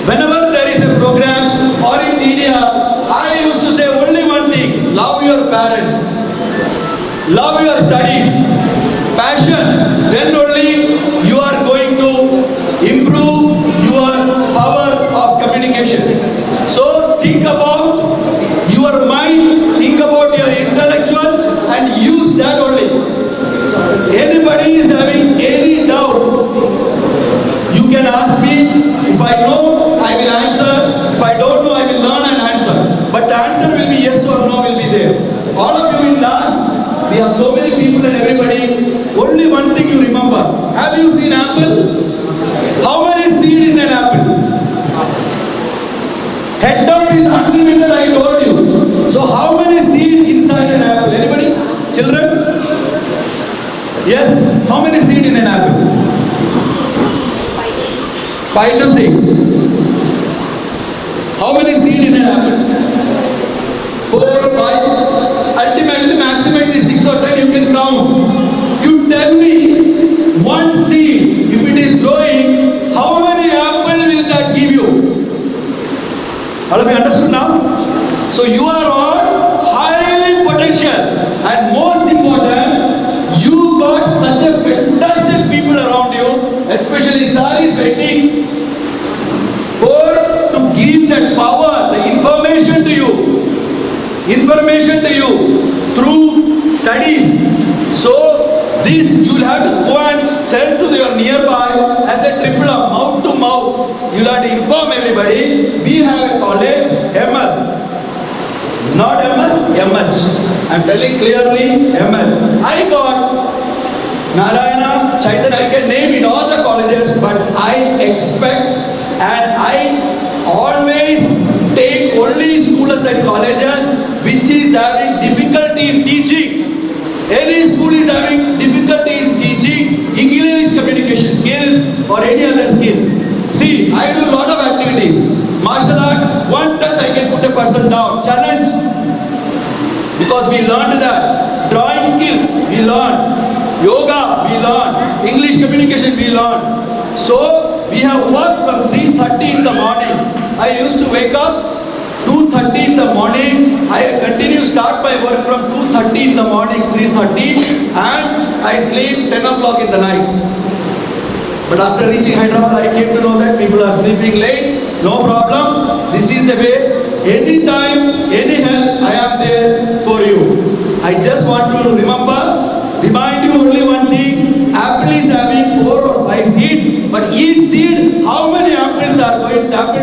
Whenever there is a program or in India, I used to say only one thing: love your parents, love your studies, passion. Then only you are going to improve your power of communication. So think about your mind, think about your intellectual, and use that only. Anybody is having any doubt, you can ask me. If I know, I will answer. If I don't know, I will learn and answer. But the answer will be yes or no will be there. All of you in class, we have so many people and everybody. Only one thing you remember. Have you seen apple? How many seeds in an apple? Head up is unlimited, I told you. So how many seeds inside an apple? Anybody? Children? Yes? How many seeds in an apple? 5 to 6. How many seeds in an apple? 4, 5. Ultimately, maximum is 6 or 10. You can count. You tell me one seed, if it is growing, how many apple will that give you? All of you understood now? So you are all highly potential, and most important, you got such a fantastic people around you, especially Sir is waiting for to give that power, the information to you through studies. So this you will have to go and tell to your nearby as a triple of mouth to mouth. You will have to inform everybody. We have a college, MS. Not MS, MH. I am telling clearly, MH. I got Narayana, Chaitanya, I can name in all the colleges, but I expect and I always take only schools and colleges which is having difficulty in teaching. Any school is having difficulty in teaching English communication skills or any other skills. See, I do a lot of activities. Martial art, one touch I can put a person down. Challenge. Because we learned that. Drawing skills, we learned. Yoga, we learned. English communication, we learned. So, we have worked from 3:30 in the morning. I used to wake up 2:30 in the morning. I continue start my work from 2:30 in the morning, 3:30, and I sleep 10 o'clock in the night. But after reaching Hyderabad, I came to know that people are sleeping late. No problem. This is the way. Anytime, any help, I am there for you. I just want to remind you only one thing. Apple is having 4 or 5 seeds, but each seed, how many apple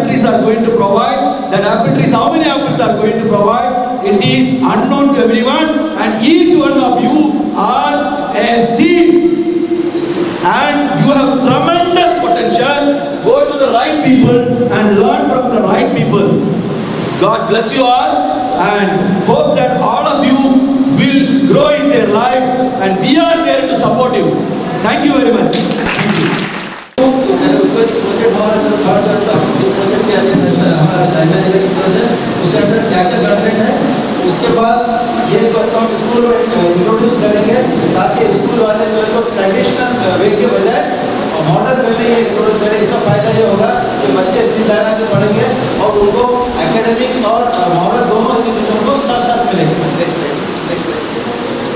trees are going to provide? That apple trees, how many apples are going to provide? It is unknown to everyone, and each one of you are a seed. And you have tremendous potential. Go to the right people and learn from the right people. God bless you all, and hope that all of you will grow in their life, and we are there to support you. Thank you very much. Thank you. उसके अंदर क्या क्या content है, उसके बाद ये तो हम स्कूल में इंट्रोड्यूस करेंगे ताकि स्कूल वाले जो है तो ट्रेडिशनल वे के बजाय मॉडर्न वे में ये इंट्रोड्यूस करें। इसका फायदा ये होगा कि बच्चे दिल लगा के पढ़ेंगे और उनको एकेडमिक और मॉरल दोनों एजुकेशन को साथ साथ मिलेंगे।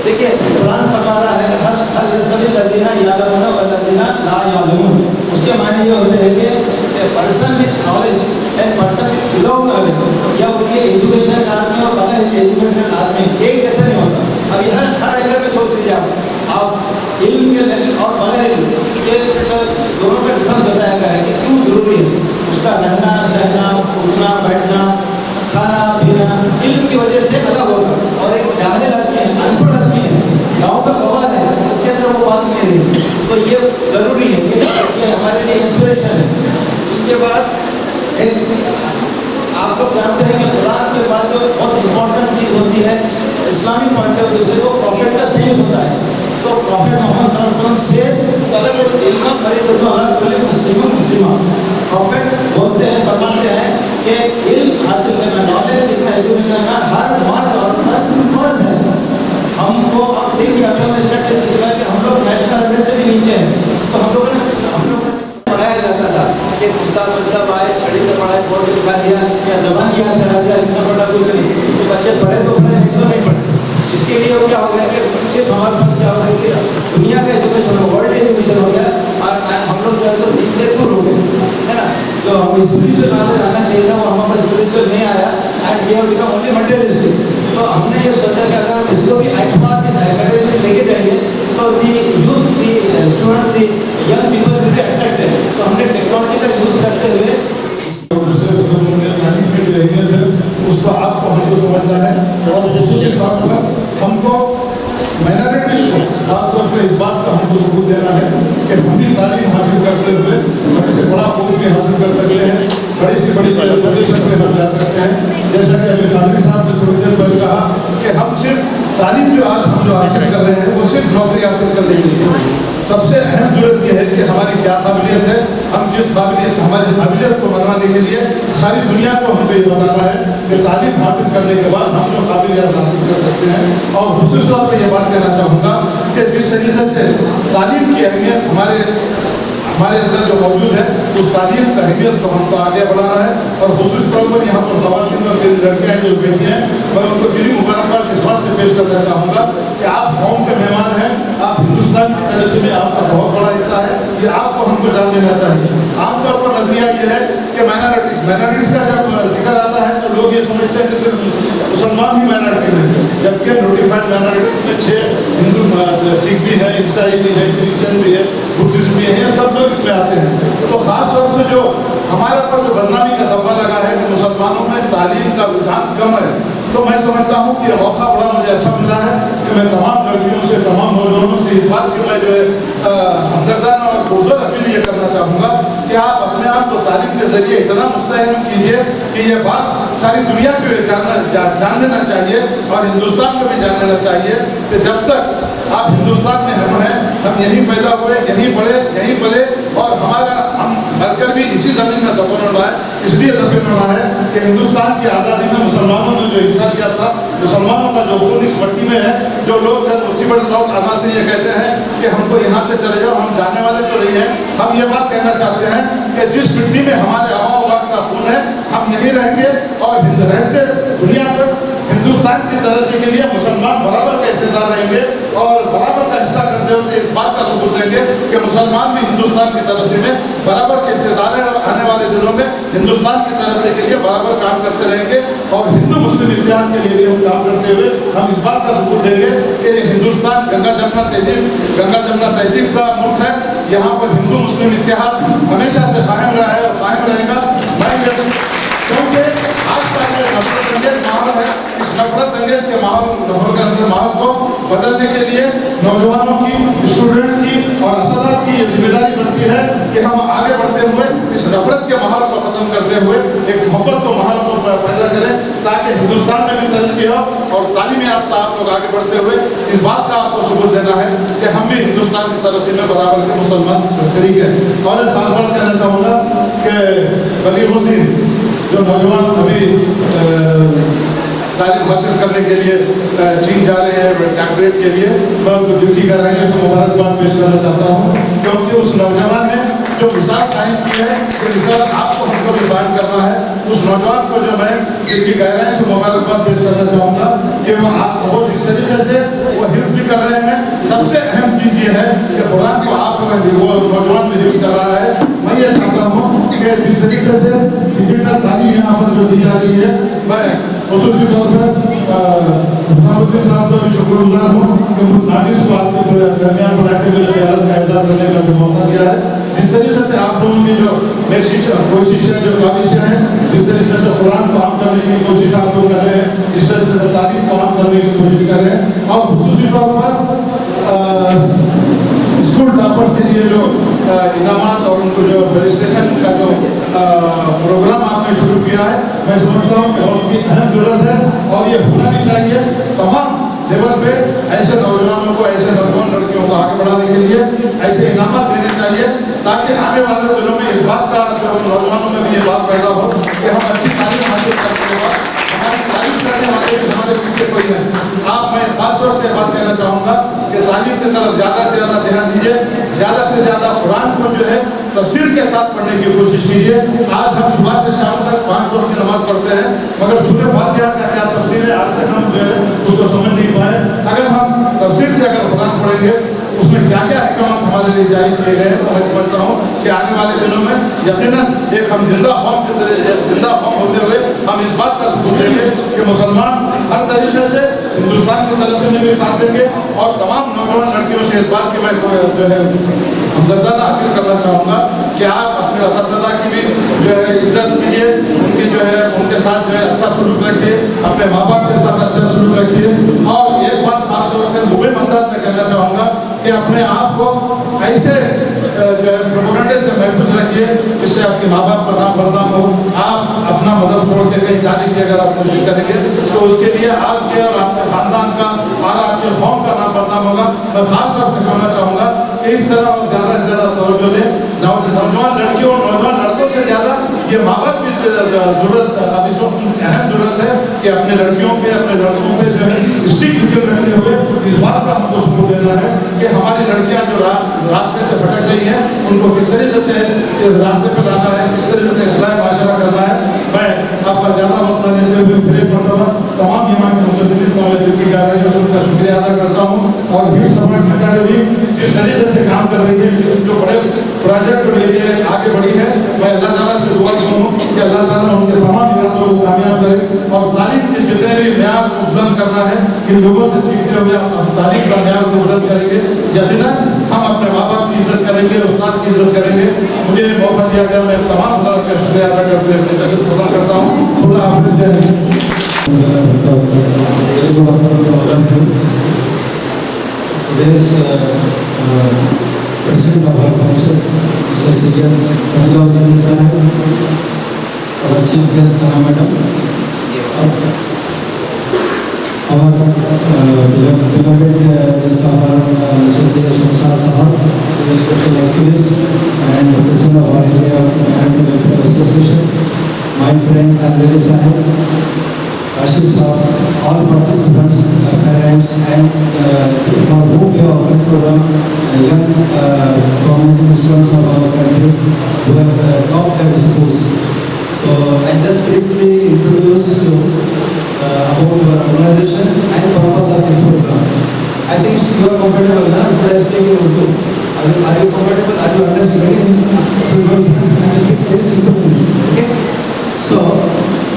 देखिए कुरान फरमा रहा है हल सभी लदीना यालमून व लदीना ला यालमून। उसके मायने ये होते हैं कि person with knowledge and person with without knowledge, या वो ये एजुकेशन आदमी और बगैर एजुकेशन आदमी एक जैसा नहीं होता। अब यह हर एंगल में सोच लीजिए आप इल्म के और बगैर इल्म ये इसका दोनों का डिफरेंस बताया गया है कि क्यों जरूरी है। उसका रहना सहना, उठना बैठना, खाना पीना इल्म की वजह से अलग होगा। और एक जाहिल आदमी है, अनपढ़ आदमी है, गाँव का सवाल है, उसके अंदर वो बात नहीं रही। तो ये ज़रूरी है, ये हमारे लिए इंस्पिरेशन है। उसके बाद आप लोग जानते हैं कि कुरान के बाद जो बहुत इम्पोर्टेंट चीज़ होती है इस्लामिक पॉइंट ऑफ व्यू से, वो प्रॉफिट का सेंस होता है। तो प्रॉफिट मोहम्मद सल्लल्लाहु अलैहि वसल्लम से तलबुल इल्म फरीदतुन अला कुल्ली मुस्लिम मुस्लिमा। प्रॉफिट बोलते हैं, फरमाते हैं कि इल्म हासिल करना, नॉलेज सीखना, एजुकेशन करना हर मर्द और औरत पर फर्ज है। हमको अब देखिए हमें स्टेटिस्टिक्स सिखाया कि हम लोग नेशनल एवरेज से भी नीचे हैं। तो हम लोगों ने पढ़ाया जाता था कि उस्ताद साहब आए, छड़ी से पढ़ाए, बोर्ड लिखा दिया या जबान याद करा दिया, इतना बड़ा कुछ नहीं। तो बच्चे पढ़े तो पढ़े, नहीं तो नहीं पढ़े। इसके लिए क्या हो गया कि सिर्फ हमारे पास क्या हो गया कि दुनिया का एजुकेशन हो, वर्ल्ड एजुकेशन हो गया, और हम लोग जो है तो दिन से दूर हो गए, है ना। जो स्पिरिचुअल नॉलेज आना चाहिए था वो हमारे स्पिरिचुअल नहीं आया, and we have become only materialistic. तो हमने ये सोचा कि अगर हम इसको भी एकेडमी लेके जाएंगे तो the youth, the student, the young people will be attracted. तो हमने टेक्नोलॉजी का यूज करते हुए उसका आपको हमको समझना है, और दूसरी बात पर हमको माइनॉरिटीज को खासतौर पर इस बात का हमको सबूत देना है कि हम भी तालीम हासिल करते हुए बड़े से बड़ा पोस्ट भी हासिल कर सकते हैं, बड़ी से बड़ी पोजीशन पर हम जा सकते हैं। जैसा कि अभी खानवी साहब ने थोड़ी देर पहले कहा कि हम सिर्फ तालीम जो आज हम जो हासिल कर रहे हैं वो सिर्फ नौकरी हासिल करने के लिए। सबसे अहम जरूरत यह है कि हमारी क्या काबिलियत है, हम किस काबिलियत, हमारी काबिलियत को मनवाने के लिए सारी दुनिया को हमको ये बताना है कि तालीम हासिल करने के बाद हम जो काबिलियत हासिल कर सकते हैं। और दूसरे तौर पर यह बात कहना चाहूँगा कि जिस तरीके से तालीम की अहमियत हमारे अंदर जो मौजूद है, उस तालीम की अहमियत को हमको आगे बढ़ाना है। और खुसूस तौर पर यहाँ पर ख़वातीन और मेरी लड़कियाँ जो बैठी हैं, मैं उनको दिली मुबारकबाद इस बात से पेश करना चाहूँगा कि आप कौम के मेहमान हैं, आप हिंदुस्तान की तरफ में आपका बहुत बड़ा हिस्सा है, ये आपको हमको जान लेना चाहिए। आमतौर पर नजरिया ये है कि माइनॉरिटीज़ का जब जिक्र आता है तो लोग ये समझते हैं कि सिर्फ मुसलमान ही माइनॉरिटी में, जबकि नोटिफाइड माइनॉरिटीज़ में 6 हिंदू, सिख भी है, ईसाई भी है, क्रिश्चियन भी है, बुद्धिस्ट भी है, सब लोग इसमें आते हैं। तो खास तौर से जो हमारे ऊपर जो बदनामी का धब्बा लगा है कि मुसलमानों में तालीम का रुझान कम है, तो मैं समझता हूँ कि मौका बड़ा मुझे अच्छा मिला है कि मैं तमाम लड़कियों से, तमाम नौजवानों से इस बात की मैं जो है हमदर्दाना और पुरजोर अपील ये करना चाहूँगा कि आप अपने आप को तालीम के जरिए इतना मुस्तहम कीजिए कि ये बात सारी दुनिया को जान लेना चाहिए और हिंदुस्तान को भी जान लेना चाहिए कि जब तक आप हिंदुस्तान में हम हैं, हम यहीं पैदा हुए, यहीं बढ़े, यहीं पले, और हम भरकर भी इसी जमीन में दफन होना है, इसलिए दफन होना है कि हिंदुस्तान की आज़ादी में मुसलमानों ने जो हिस्सा लिया था, मुसलमानों का जो खून इस मट्टी में है, जो लोग चंद मुट्ठी बड़े लोग आना से ये कहते हैं कि हमको यहाँ से चले जाओ, हम जाने वाले तो नहीं हैं। हम ये बात कहना चाहते हैं कि जिस मिट्टी में हमारे आबा वक्त का खून है, हम यहीं रहेंगे और रहते दुनिया पर हिंदुस्तान की तरक्की के लिए मुसलमान बराबर का हिस्सेदार रहेंगे और बराबर का हिस्सा करते हुए इस बात का सबूत देंगे कि मुसलमान भी हिंदुस्तान की तरक्की में बराबर के हिस्सेदार हैं और आने वाले दिनों में हिंदुस्तान की तरक्की के लिए बराबर काम करते रहेंगे और हिंदू मुस्लिम इतिहाद के लिए भी हम काम करते हुए हम इस बात का सबूत देंगे कि हिंदुस्तान गंगा जमुना तहजीब का मुल्क है। यहाँ पर हिंदू मुस्लिम इतिहाद हमेशा से कायम रहा है और कायम रहेगा। क्योंकि आज का जो नफरत अंगेज माहौल है, इस नफरत अंगेज के माहौल को बदलने के लिए नौजवानों की, स्टूडेंट्स की और असदात की ये जिम्मेदारी बनती है कि हम आगे बढ़ते हुए इस नफरत के माहौल को ख़त्म करते हुए एक मोहब्बत को माहौल को पैदा करें, ताकि हिंदुस्तान में भी तरक्की हो और तालीम याफ्ता आप लोग आगे बढ़ते हुए इस बात का आपको सबूत देना है कि हम भी हिंदुस्तान की तरक्की में बराबर के मुसलमान शरीक है। और इस साथ बात कहना चाहूँगा कि बलीगुद्दीन जो नौजवान अभी तालीम हासिल करने के लिए चीन जा रहे हैं डॉक्टरेट के लिए, मैं उनको दिल की गहराइयों से मुबारकबाद पेश करना चाहता हूँ, क्योंकि उस नौजवान ने जो मिसाल कायम की है, ये मिसाल आपको हमको भी कायम करना है। उस नौजवान को जो मैं दिल की गहराइयों से मुबारकबाद पेश करना चाहूँगा कि वो आपको जिस तरीके से वो हिफ्ज़ भी कर रहे हैं। सबसे अहम चीज़ ये है कि कुरान को आप वो नौजवान भी हिफ्ज़ कर रहा है। मैं ये चाहता हूँ कि जिस तरीके से डिजिटल तालीम यहाँ पर जो दी जा रही है, मैं ख़ुसूसी तौर पर हुसैनुद्दीन साहब का भी शुक्रगुजार हूँ कि उस नाजिश को आपके दरमियान बना के मुझे का एहसास करने का जो मौका दिया है। जिस तरीके से आप लोगों की जो कोशिशें जो काविशें हैं, जिस तरीके से कुरान को आम करने की कोशिश आप लोग कर रहे हैं, जिस तरीके से तालीम को आम करने की कोशिश कर रहे हैं और ख़ुसूसी तौर पर स्कूल टॉपर्स के लिए जो इनामात और उनको जो रजिस्ट्रेशन का जो प्रोग्राम आपने शुरू किया है, मैं समझता हूँ कि उसकी अहम जरूरत है और ये होना भी चाहिए। तमाम लेवल पे ऐसे नौजवानों को, ऐसे नौजवान लड़कियों को आगे बढ़ाने के लिए ऐसे इनामात देने चाहिए, ताकि आने वाले दिनों में इस बात का जो नौजवानों में भी ये बात पैदा हो कि हम अच्छी तालीम हासिल करने के बाद हमारी तारीफ करने वाले भी हमारे पीछे कोई है। मैं खास तौर से बात कहना चाहूँगा कि तालीम की तरफ ज़्यादा से ज़्यादा ध्यान दीजिए, ज़्यादा से ज़्यादा कुरान को जो है तफसीर के साथ पढ़ने की कोशिश कीजिए। आज हम सुबह से शाम तक 5 वक्त की नमाज पढ़ते हैं, मगर सूरह फातिहा का क्या तफसीर है आज तक हम जो है उसको समझ नहीं पाए। अगर हम तफसीर से अगर कुरान पढ़ेंगे उसमें क्या क्या अहकाम हमारे लिए जारी किए गए हैं, तो मैं समझता हूँ कि आने वाले दिनों में यकीनन एक हम जिंदा कौम होते हुए हम इस बात का सबूत देंगे कि मुसलमान हर तरीके से हिंदुस्तान की तरक्की में भी साथ देंगे। और तमाम नौजवान लड़कियों से इस बात की मैं जो है हमदर्दाना अपील करना चाहूँगा कि आप अपने असतदा की भी जो है इज्जत कीजिए, उनकी जो है उनके साथ जो है अच्छा सलूक रखिए, अपने माँ बाप के साथ अच्छा सलूक रखिए। और एक बात खास तौर से मुबीन अंदाज में कहना चाहूँगा कि अपने आप को ऐसे जो है प्रोपेगेंडे से महफूज रखिए जिससे आपके माँ बाप का नाम बदनाम हो। आप अपना मजहब छोड़ के कहीं जाने की अगर आप कोशिश करेंगे तो उसके लिए आपके और आपके ख़ानदान का और आपके कौम का नाम बदनाम होगा। मैं खास तौर से कहना चाहूँगा कि इस तरह और ज़्यादा से ज़्यादा तवज्जो दें। नौजवान लड़कियों और नौजवान लड़कों से ज़्यादा ये माँ बाप की जरूरत अब इस वक्त अहम जरूरत है कि अपने लड़कियों पे अपने लड़कों पे जो है स्ट्रिक्ट नजर रखते हुए इस बात का हमको सबूत देना है कि हमारी लड़कियां जो रास्ते से भटक रही हैं उनको किस तरीके से इस रास्ते पर लाना है, किस तरीके से इस्लाही माशरा करना है। मैं आपका ज़्यादा वक्त न लेते हुए फिर मरतबा तमाम यहाँ के मुतज़्ज़िमीन को मैं दिल की गहराइयों से उनका शुक्रिया अदा करता हूँ। और हिफ्ज़ अकेडमी जिस तरीके से काम कर रही है, जो बड़े प्रोजेक्ट को लेके आगे बढ़ी है, मैं अल्लाह ताला से दुआ करूँ कि अल्लाह ताला उनके तमाम इरादों को कामयाब करे और तालीम के जितने भी म्यार को बुलंद करना है, इन लोगों से सीखते हुए हम तालीम का म्यार को बुलंद करेंगे। यकीनन हम अपने माँ बाप की इज्जत करेंगे, उस्ताद की इज्जत करेंगे। मुझे मौका दिया गया, मैं तमाम तरह का शुक्रिया अदा करते हुए अपनी तशरीफ खत्म करता हूँ। खुदा हाफिज़। जय Hind. President of our council, Mr. Senior Sanjay Hussain sir, our chief guest Sana madam, our beloved Mr. Syed Shamsad Sahab, who is a special activist and president of All India Anti Welfare Association, my friend Tanzali Sahib, Rashid Sahab, all participants, parents, and for whom we have organized program, young promising students of our country who have topped their schools. So I just briefly introduce you about our organization and purpose of this program. I think you are comfortable now. Should I speak in Urdu? Are you comfortable? Are you understanding? I speak very simply. Okay. So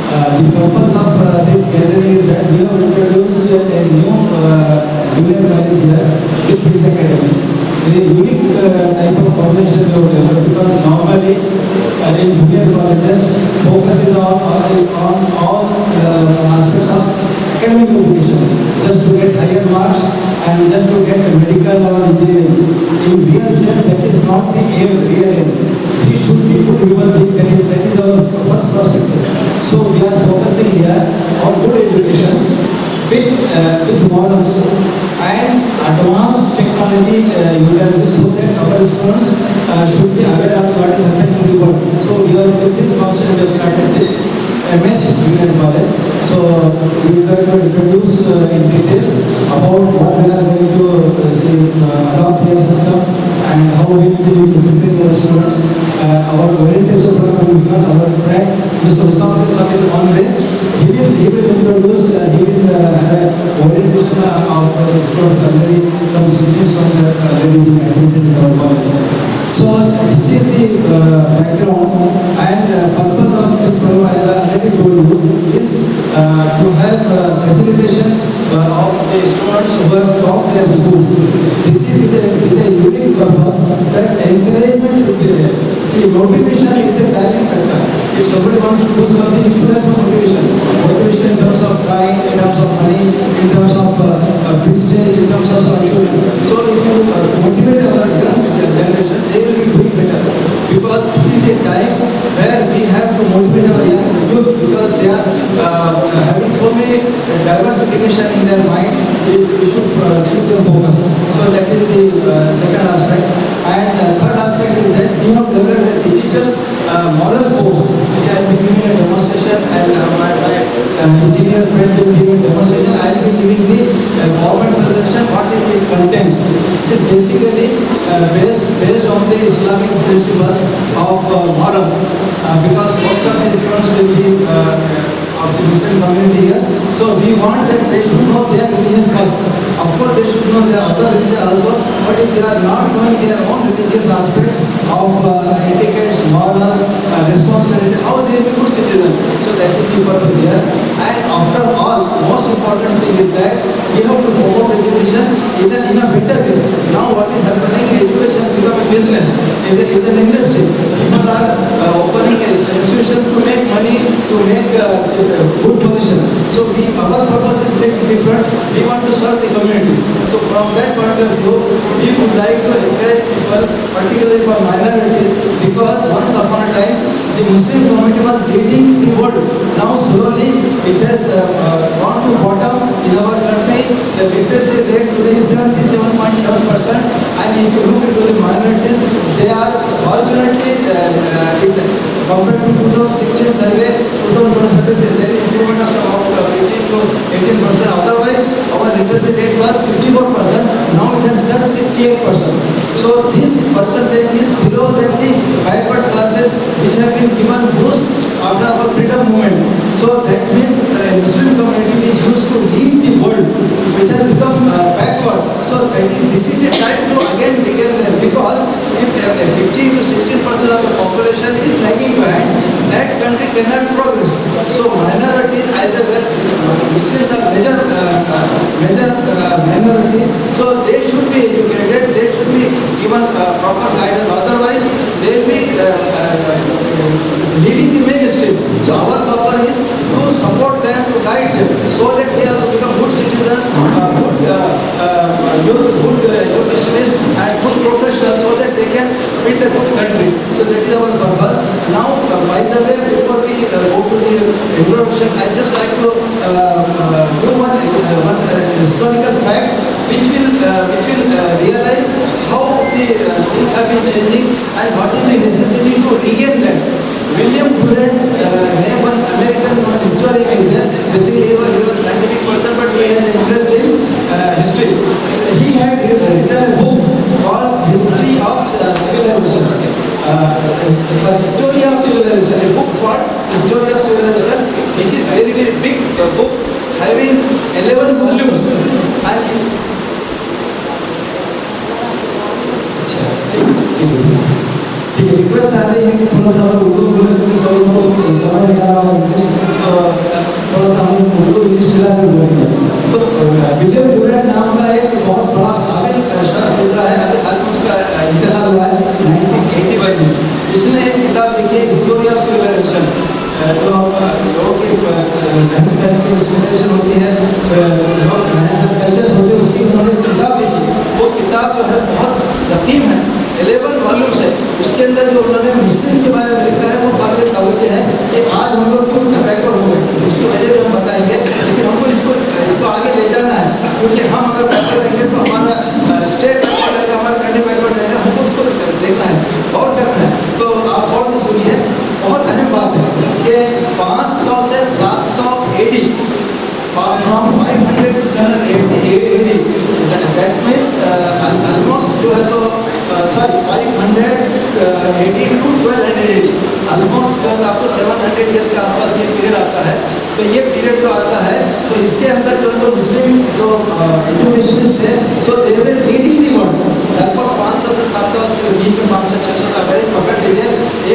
the purpose of this gathering is that we have introduced a new junior college here with his academy. A unique type of combination we have developed, because normally in junior colleges focuses on all aspects of academic education, just to get higher marks and just to get medical or engineering. In real sense, that is not the aim, real aim. We should be good human beings. That is our first perspective. So we are focusing here on good education with models and advanced technology utilization, so that our students should be aware of what is happening in the world. So we are with this concept we have started this MH Junior College. So we are going to introduce in detail about what we are going to adopt the system and how we will be preparing our students. Our orientation program will be on our friend Mr. Usama Sahab is on way. He will introduce, he will have orientation of students already, some 16 students are already being admitted in our college. So this is the background and purpose of this program, as I already told you, is to have facilitation of the students who have taught their schools. This is with a unique purpose that encouragement should be there. See, motivation is a driving factor. If somebody wants to do something, you should have some motivation. Motivation in terms of time, in terms of money, in terms of prestige, in terms of achievement. So if you motivate our young generation, they will be doing better. Because this is a time where we have to motivate our young youth, because they are having so many diversification in their mind. We should keep them focused. So that is the second aspect. And third aspect is that we have developed a digital moral course, which I will be giving a demonstration, and my engineer friend will give a demonstration. I will be giving the PowerPoint presentation, what is it contains. It is basically based on the Islamic principles of morals, because most of the students will be of the Muslim community here. So we want that they should know their religion first. Of course, they should know their other religion also, but if they are not knowing their own religious aspects of etiquette, morals, responsibility, how they will be good citizens. So that is the purpose here. And after all, most important thing is that we have to promote education in a better way. Now what is happening, education has become a business, is an industry. People are opening institutions to make money, to make good position. So our purpose is little different. We want to serve the community. So from that point of view, we would like to encourage people, particularly for minorities, because once upon a time, the Muslim community was leading the world. Now slowly it has gone to bottom in our country. The literacy rate today is 77.7%, and if you look into the minorities, they are fortunately compared to 2016 survey, 2020 there is improvement of about 15 to 18%. Otherwise, our literacy rate was 54%. Now it has touched 68%. So this percentage is below than the backward classes which have been given boost after our freedom movement. So that means the Muslim community is used to lead the world, which has become backward. So this is the time to again begin them, because if 15 to 16% of the population is lagging behind, that country cannot progress. So minorities as well, Muslims are major minority, so they should be educated, they should be given proper guidance, otherwise they will be leading the mainstream. So our purpose is to support them, to guide them, so that they also become good citizens, good educationists and good professionals, so that they can build a good country. So that is our purpose. Now, by the way, before we go to the introduction, I just like to do one things have been changing and what is the necessity to regain that. William Durant, name one American one historian is there. Basically, he was a scientific person, but he has interest in history. He had written a book called History of Civilization. History of Civilization. A book called History of Civilization, which is very big book, having 11 volumes. And request आ रही है कि थोड़ा सा हम उर्दू बोले क्योंकि सभी को समझ नहीं आ रहा है इंग्लिश, थोड़ा सा हम उर्दू इंग्लिश मिला के बोलेंगे। तो विलियम ड्यूरेंट नाम का एक बहुत बड़ा काबिल शख्स गुजरा है, अभी हाल में उसका इंतकाल हुआ है 1981 में। इसने एक किताब लिखी है हिस्टोरी ऑफ सिविलाइजेशन। तो लोगों की रहन सहन की सिविलाइजेशन होती है, लोग रहन सहन कल्चर होते हैं, उसकी उन्होंने किताब लिखी। वो किताब जो है बहुत ज़कीम है, 11 वॉल्यूम्स है। उसके अंदर जो उन्होंने मुस्लिम्स के बारे में लिखा है वो काबिल तवज्जो है कि आज हम लोग क्यों बैकवर्ड हो गए, उसकी वजह भी हम बताएंगे। लेकिन हमको इसको आगे ले जाना है, क्योंकि हम अगर बैकवर्ड रहेंगे तो हमारा स्टेट बैकवर्ड रहेगा, हमारा कंट्री बैकवर्ड रहेगा, हमको उसको देखना है और करना है। तो आप और से सुनिए, बहुत अहम बात है कि 500 से 700 AD, from 500 to 700 AD, that means almost जो है तो 500 AD to 1200 AD, almost जो है आपको 700 years के आसपास ये पीरियड आता है। तो ये पीरियड जो आता है तो इसके अंदर जो है तो मुस्लिम जो एजुकेशनिस्ट है तो दे वर लीडिंग दी वर्ल्ड। लगभग 500 से 700 के बीच में 500-600 का एवरेज पकड़ लीजिए।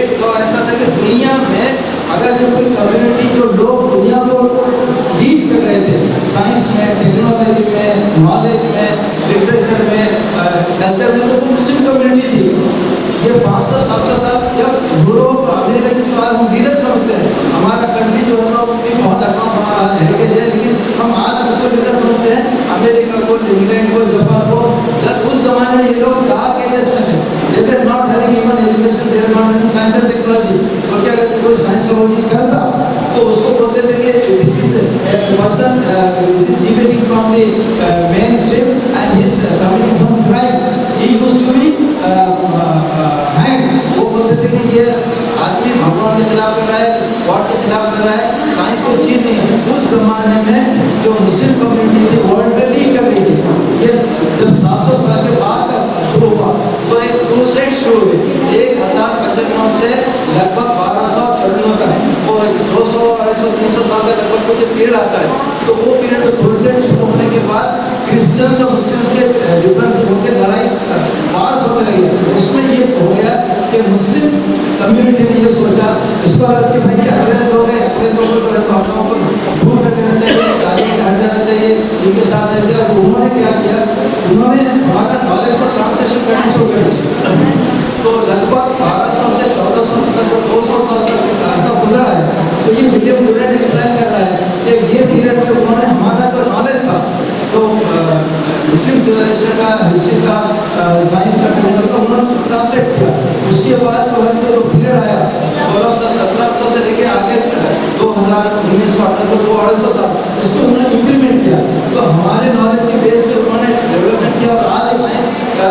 एक दौर ऐसा था कि दुनिया में अगर जो कोई कम्युनिटी जो लोग दुनिया को लीड कर रहे थे साइंस में, टेक्नोलॉजी में, नॉलेज में, लिटरेचर में, कल्चर में, तो वो मुस्लिम कम्युनिटी थी। ये 500-700 साल जब यूरोप अमेरिका जिसको आज हम लीडर समझते हैं, हमारा कंट्री जो है तो बहुत एडवांस हमारा हेरिटेज है, लेकिन हम आज उसको लीडर समझते हैं अमेरिका को, इंग्लैंड को, जापान को। जब उस जमाने में ये लोग डार्क एजेस में थे, they were not having even education, they were not having science and technology। तो क्या कहते कोई साइंस टेक्नोलॉजी करता तो उसको बोलते थे कि this is person deviating from the mainstream and his committing some crime, he used to be hanged। वो बोलते थे कि ये आदमी भगवान के खिलाफ कर रहा है, गॉड के खिलाफ कर रहा है, साइंस कोई चीज़ नहीं है। उस जमाने में जो मुस्लिम कम्युनिटी थी वर्ल्ड में लीड कर रही थी। ये जब 700 साल के बाद शुरू हुआ तो एक क्रूसेड शुरू हुई 1055 से लगभग 1254 तक, वो 200, 250, 300 साल का लगभग कुछ पीरियड आता है। तो वो पीरियड में क्रूसेड शुरू होने के बाद क्रिश्चियंस और मुस्लिम्स के डिफरेंस होकर लड़ाई पास होने लगी। उसमें ये हो गया कि मुस्लिम कम्युनिटी ने ये सोचा इसको कि भाई ये अंग्रेज लोग हैं, अंग्रेज लोगों को तो हम लोगों को दूर कर देना चाहिए, गाली से हट जाना चाहिए, इनके साथ रहना चाहिए। तो उन्होंने क्या किया, उन्होंने हमारा नॉलेज को ट्रांसलेशन करनी शुरू कर दी। तो लगभग 1200 से 1400 तक 200 साल तक ऐसा गुजरा है। तो ये विलियम ड्यूरेंट एक्सप्लेन कर रहा है कि ये पीरियड में उन्होंने हमारा जो नॉलेज था तो मुस्लिम सिविलाइजेशन का, हिस्ट्री का, साइंस का, टेक्नोलॉजी का उन्होंने ट्रांसलेट किया। उसके बाद जो है तो पीरियड आया 1600-1700 से लेके आगे 2000-1900 साल उसको उन्होंने इम्प्लीमेंट किया। तो हमारे नॉलेज के बेस पे उन्होंने डेवलपमेंट किया और आज साइंस का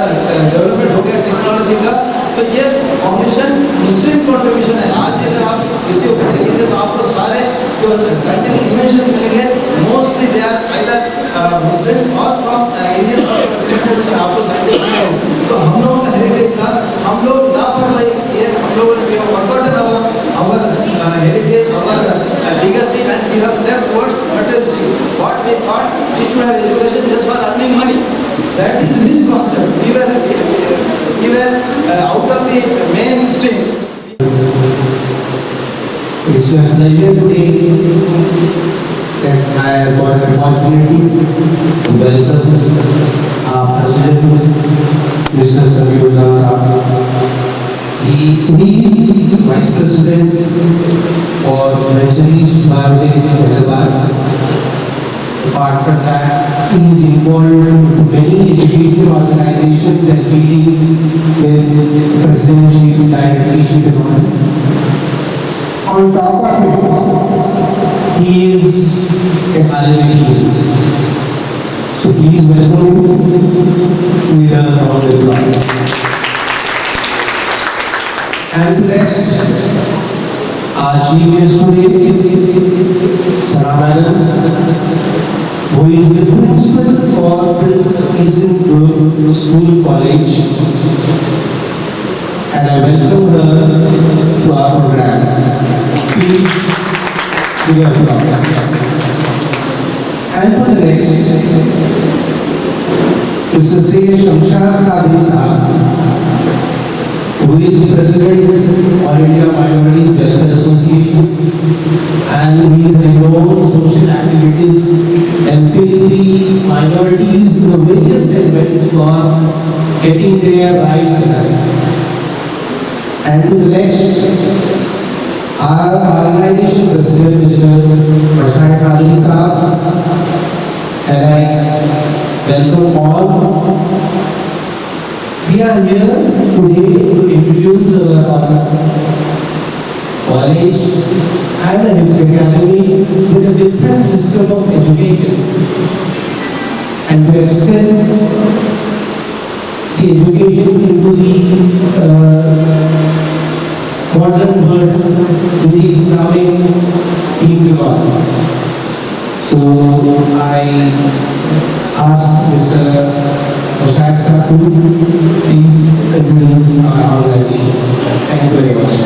डेवलपमेंट हो गया, टेक्नोलॉजी का। तो ये फाउंडेशन मुस्लिम कॉन्ट्रीब्यूशन है। आज अगर आप हिस्ट्री को देखेंगे तो आपको सारे जो साइंटिफिक इन्वेंशन मिलेंगे, mostly they are either Muslims और फ्रॉम इंडियन से आपको साइंटिफिक। तो हम लोगों का हेरिटेज था, हम लोग लापरवाही किए, हम लोगों ने forgotten our heritage, our legacy, and we have left towards materialistic. What we thought we should have education just for earning money, that is misconcept. We were out of the mainstream. It's a pleasure today that I have got the opportunity to welcome our President, Mr. Safiullah Sahab. He is Vice President for Veterinary Biotech Hyderabad. Apart from that, he is involved in many educational organizations and leading with presidency, directorship and all. On top of it, he is a Hallelujah. So please welcome him with a round of applause. And next, our chief guest today, Sarah Madam, who is the principal for Princess Eastern School College, and I welcome her to our program. Please give her applause. And for the next, Mr. Syed Shamshad Qadri Sahab, who is President All India Minorities Welfare Association, and he is renowned social activities helping the minorities in the various segments for getting their rights in life. And to the next, our organization President Mr. Prashant Qadri Sahab, and I welcome all. We are here today to introduce our college and the HIPS Academy with a different system of education, and to extend the education into the modern world with the Islamic themes of all. So I asked Mr. Prashant Sahab to please introduce our organization. Thank you very much.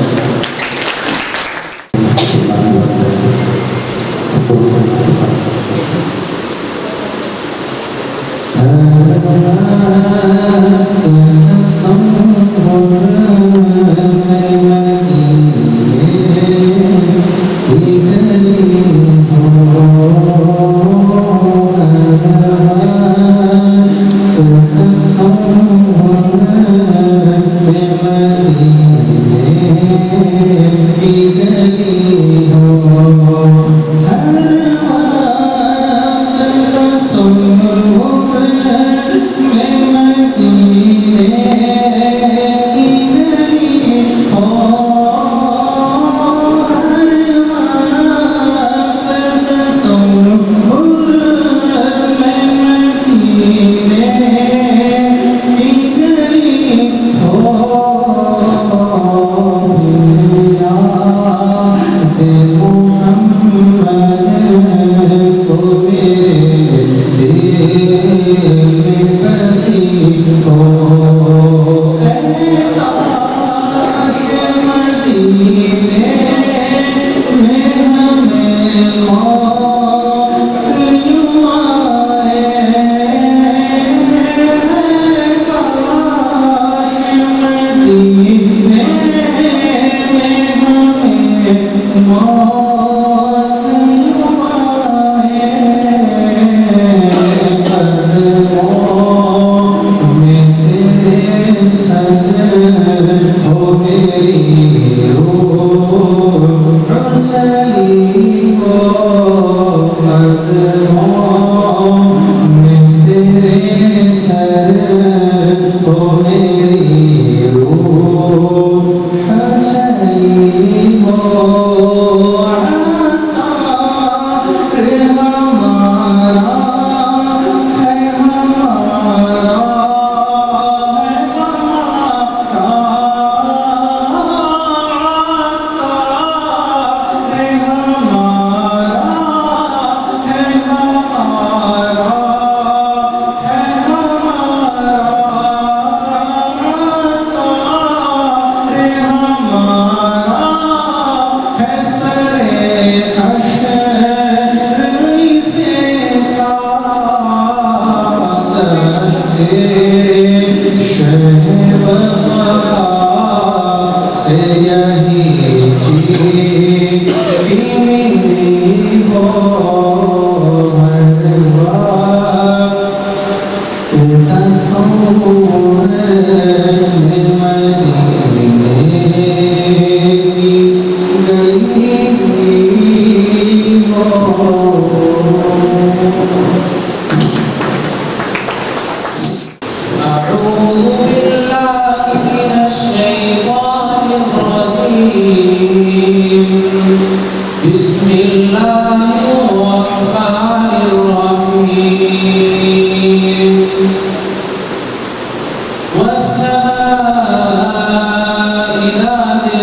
والسماء ذات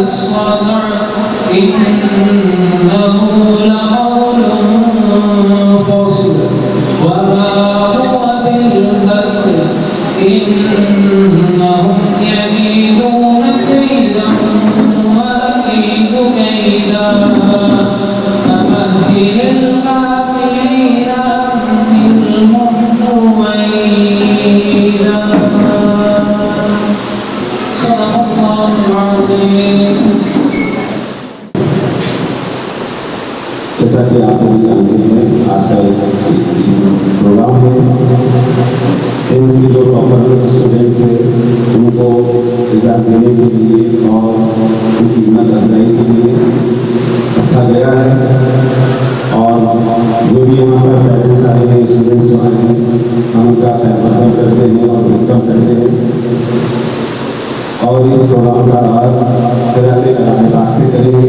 الصدع إنه لقول فصل وما هو بالهزل إنهم يكيدون كيدا وأكيد كيدا فمهل الكافرين أمهلهم رويدا صدق الله العظيم. जैसा कि आप सभी जानते हैं आज का programme है इनकी जो टॉपर स्टूडेंट्स हैं उनको इजाज़त देने के लिए और उनकी हिम्मत अफजाई के लिए रखा गया है और जो भी यहाँ पर पेरेंट्स आए हैं स्टूडेंट्स जो आए हैं हम उनका खैर मकदम करते हैं और वेलकम करते हैं और इस प्रोग्राम का आगाज़ किराते कलाम पाक से करेंगे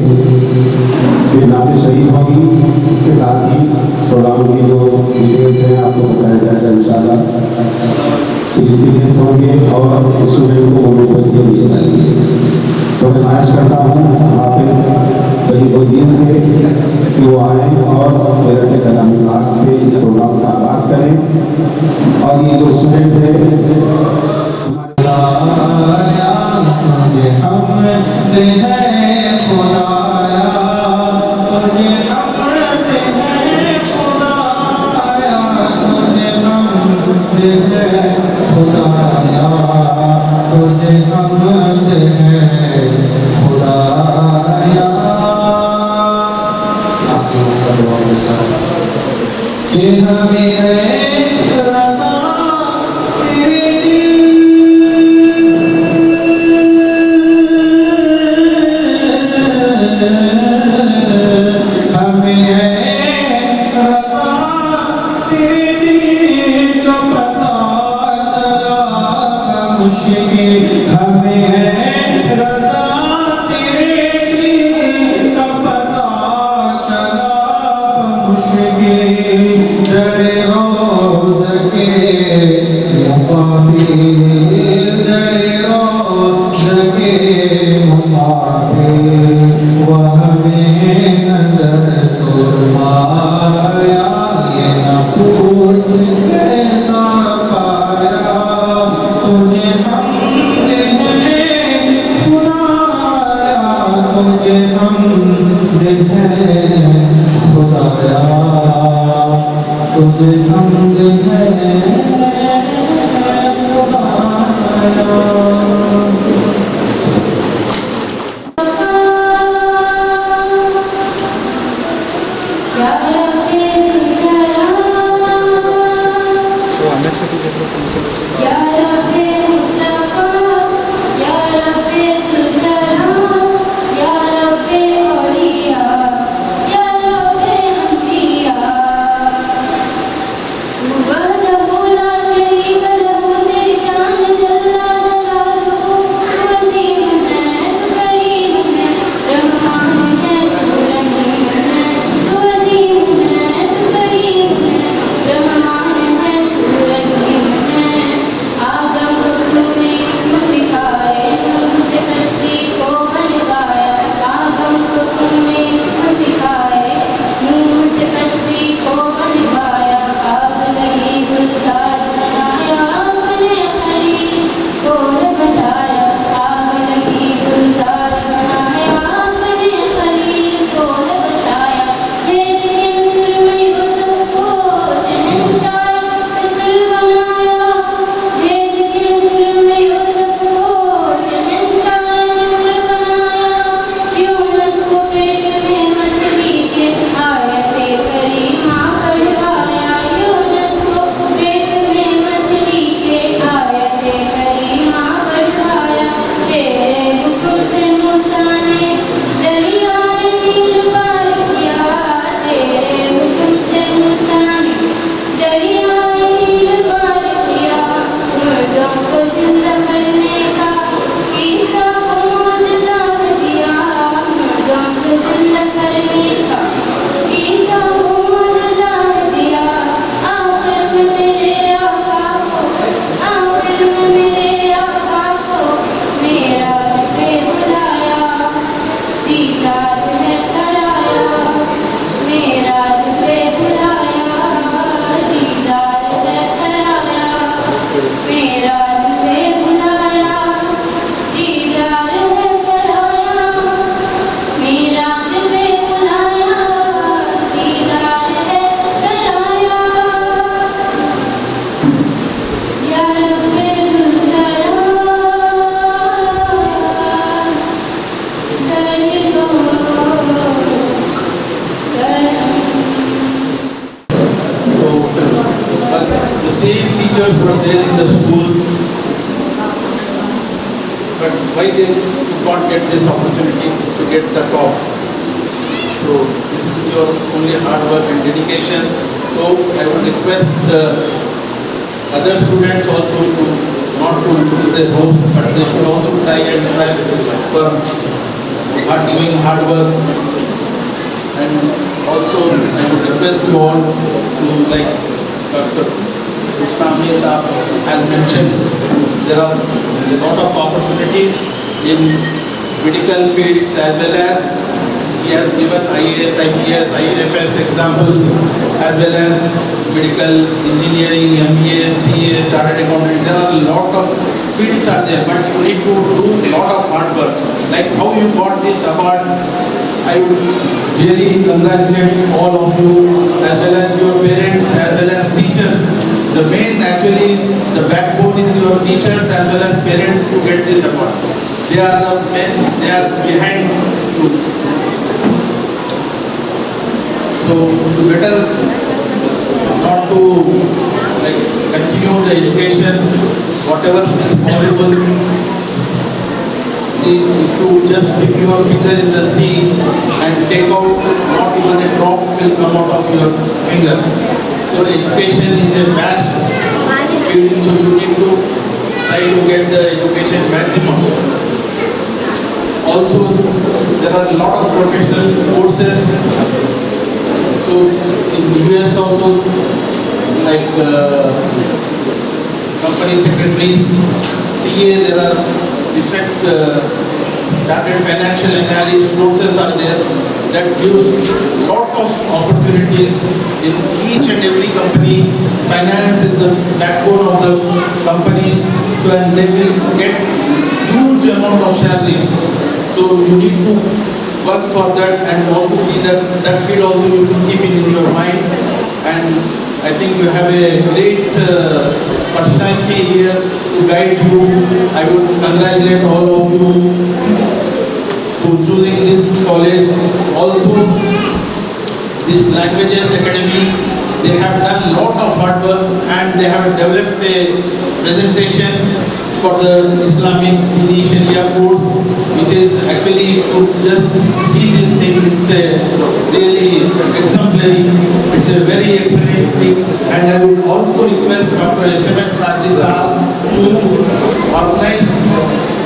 फिर नात शरीफ होगी इसके साथ ही प्रोग्राम की जो डिटेल्स हैं आपको बताया जाएगा इंशाल्लाह कुछ स्पीचेस होंगे और स्टूडेंट को मोमेंट के लिए जाएंगे। तो मैं ख्वाहिश करता हूँ हाफिज़ वहीदुद्दीन से कि वो आएँ और किराते कलाम पाक से इस प्रोग्राम का आगाज़ करें और ये जो स्टूडेंट है तुझे हमद है खुदाया तुझे हमद है खुदाया तुझे हमद है खुदाया तुझे हमद है खुदाया कि हमें रज़ा तेरे दिल तू दीदार है कराया मेरा दिल बुलाया दीदार है कराया मेरा दिल बुलाया दीदार है कराया मेरा दिल बुलाया दीदार है कराया या रब्बे जुल्जलाल The same teachers were there in the schools, but why they could not get this opportunity to get the top? So this is your only hard work and dedication. So I would request the other students also to not to lose their hopes, but they should also try and strive for doing hard work. And also I would request you all to, like Dr. Islami Saab has mentioned, there are a lot of opportunities in medical fields as well as he has given IAS, IPS, IFS example as well as medical engineering, MBA, CA, chartered accountant. There are a lot of fields are there, but you need to do a lot of hard work. Like how you got this award, I would really congratulate all of you as well as your parents as well as teachers. The main actually, the backbone is your teachers as well as parents to get this award. They are the men, they are behind you. So you better not to like continue the education, whatever is possible. See, if you just dip your finger in the sea and take out, not even a drop will come out of your finger. So education is a vast field, so you need to try to get the education maximum. Also, there are a lot of professional courses. So in US also, like company secretaries, CA, there are different chartered financial analysis courses are there that gives lot of opportunities in each and every company. Finance is the backbone of the company, so and they will get huge amount of salaries. So you need to work for that and also see that that field also you should keep it in your mind. And I think you have a great personality here to guide you. I would congratulate all of you for choosing this college. Also, this Languages Academy, they have done a lot of hard work and they have developed a presentation for the Islamic Dini Sharia course, which is actually, if you just see this thing, it's a really exemplary, it's a very excellent thing. And I would also request Dr. SMS Radisa to organize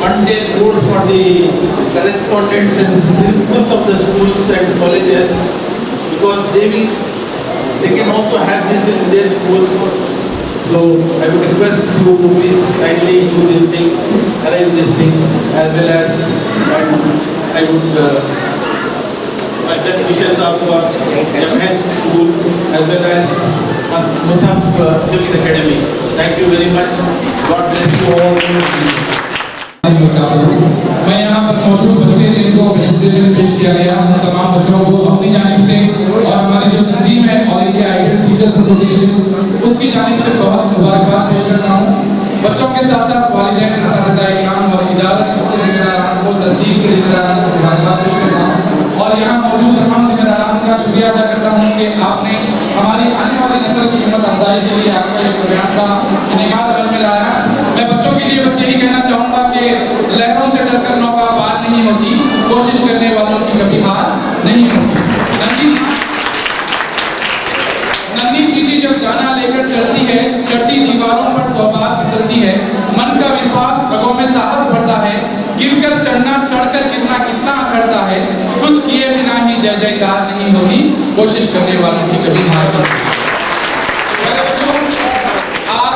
one-day course for the correspondents and principals of the schools and colleges, because they can also have this in their schools. So I would request you to please kindly do this thing, arrange this thing, as well as I would my best wishes are for MH School as well as Musaf Hifz Academy. Thank you very much. God bless you all. मैं यहाँ पर मौजूद बच्चे जिनको registration पेश किया गया उन तमाम बच्चों को अपनी जानिब से और हमारी जो तंजीम है All India Ideal Teachers Association उसकी जानिब से बहुत मुबारकबाद पेश करता हूँ। बच्चों के साथ साथ वालिदैन, असातिज़ा इकराम और इदारा के ज़िम्मेदारान को, तंजीम के ज़िम्मेदारान को मुबारकबाद पेश करता हूँ और यहाँ मौजूद तमाम ज़िम्मेदारान का शुक्रिया अदा करता हूँ कि आपने हमारी आने वाली नस्ल की हिम्मत अफजाई के लिए आपका एक बयान का इनेकाद अमल में लाया। मैं बच्चों के लिए बस यही कहना चाहूँगा कि लहरों से डरकर नौका पार नहीं होती, कोशिश करने वालों की कभी हार नहीं होती। नन्ही चीटी जब दाना लेकर चलती है, चढ़ती दीवारों पर 100 बार फिसलती है, मन का विश्वास रगों में साहस भरता है, गिरकर चढ़ना चढ़कर गिरना कितना अखड़ता है, कुछ किए बिना ही जय जयकार नहीं होती, कोशिश करने वालों की कभी हार नहीं होती। आप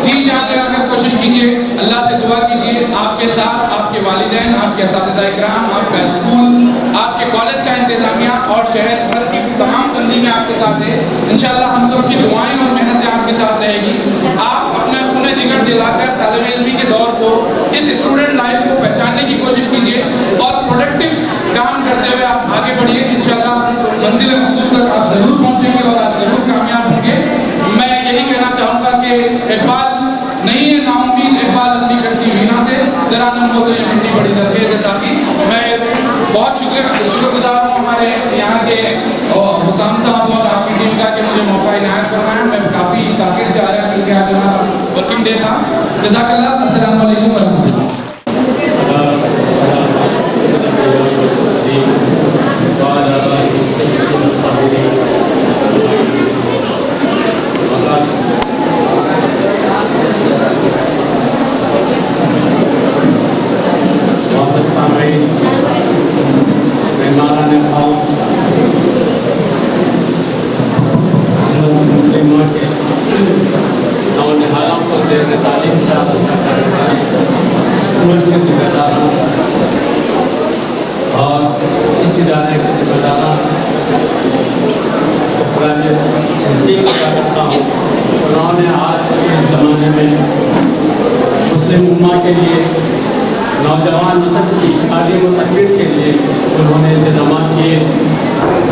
जी जान लगाकर कोशिश कीजिए। अल्लाह अल्लाह से दुआ कीजिए आपके साथ आपके वालिदैन, आपके असातिज़ा इकराम, आपका स्कूल, आपके कॉलेज का इंतज़ामिया और शहर भर की तमाम तंजीमें आपके साथ है। इंशाअल्लाह हम सब की दुआएं और मेहनतें आपके साथ रहेगी। आप अपना खून जिगर जलाकर तालिब इल्मी के दौर को, इस स्टूडेंट लाइफ को पहचानने की कोशिश कीजिए और प्रोडक्टिव काम करते हुए आप आगे बढ़िए। इंशाअल्लाह मंजिल मकसूद तक आप ज़रूर पहुँचेंगे और आप ज़रूर कामयाब होंगे। मैं यही कहना चाहूँगा कि इकबाल नहीं है नाउम्मीद, इकबाल अपनी कश्ती वीना से जरा नम हो तो ये मिट्टी बड़ी सरफेज है। साथी मैं बहुत शुक्रगुजार हूँ हमारे यहाँ के हुसाम साहब और आपकी टीम का कि मुझे मौका इनायत करवाया। मैं काफ़ी ताक़ीद से आ रहा क्योंकि आज हमारा वर्किंग डे था। जज़ाकल्लाह, अस्सलाम वालेकुम वरहमतुल्लाह। के लिए नौजवान नस्ल की तालीम और तकबीर के लिए उन्होंने इंतजाम किए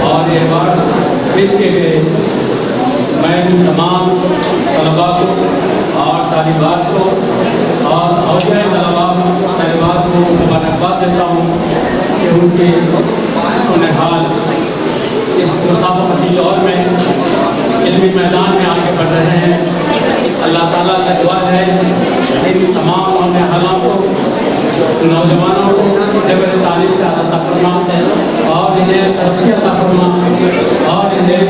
और ये अवार्ड्स पेश किए गए। मैं तमाम तलबा को और तालिबात को और औलिया तलबात को मुबारकबाद देता हूँ कि उनके हाल इस मुसाफती दौर में इल्मी मैदान में आगे बढ़ रहे हैं। अल्लाह ताला से दुआ है इन तमाम होने हालों को, नौजवानों को ज़ेवर तालीम से अता फरमा और इन्हें तरक्की अता फरमा और इन्हें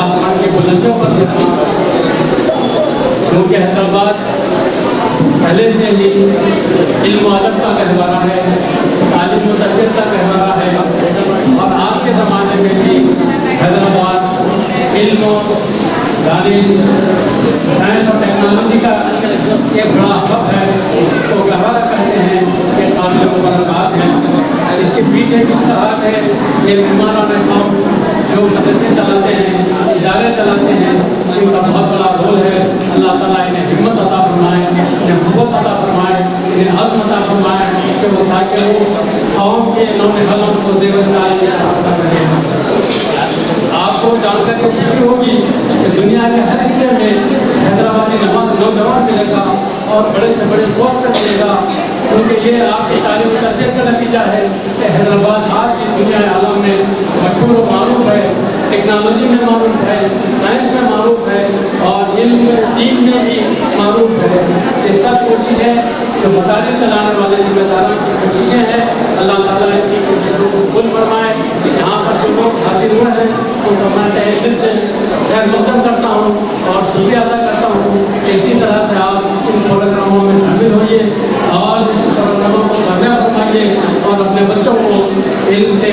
आसमान की बुलंदियों पर फरमा, क्योंकि हैदराबाद पहले से ही इल्म अदब का गहवारा है, तालीम और तरबियत का गहवारा है और आज के ज़माने में भी हैदराबाद इल्म, दानिश, साइंस और टेक्नोलॉजी का एक बड़ा हब है। इसको गहवारा कहते हैं, ये काबिल मुबारकबाद है। इसके पीछे किसका हाथ है? ये मेहमानाने कौम जो मदरसे चलाते हैं, इदारे चलाते हैं, इनका बहुत बड़ा रोल है। अल्लाह ताला इन्हें हिम्मत अता फरमाए, इन्हें कुव्वत अता फरमाए, इन्हें अज़्म अता फरमाए कि वो ताकि वो कौम के नौने हलों को ज़ेवर तालीम प्राप्त करें। आपको जानकर के खुशी होगी कि दुनिया के हर हिस्से में हैदराबादी नौजवान मिलेगा और बड़े से बड़े पोस्ट पर मिलेगा, क्योंकि ये आपकी तालीम तरबियत का नतीजा है कि हैदराबाद आज की दुनिया आलम में मशहूर और मारूफ है, टेक्नोलॉजी में मारूफ है, साइंस में मारूफ है और इल्म दीन में भी मारूफ है। ये सब कोशिशें जो मदारिस चलाने वाले जिम्मेदारों की कोशिशें हैं, अल्लाह ताला इनकी कोशिशों को कबूल फरमाए। यहाँ पर जो लोग हाजिर हुए हैं उनको मैं तहे दिल से खैर मकदम करता हूँ और शुक्रिया अदा करता हूँ। इसी तरह से आप इन प्रोग्रामों में शामिल होइए और इस प्रोग्रामों को कामयाब फरमाइए और अपने बच्चों को इल्म से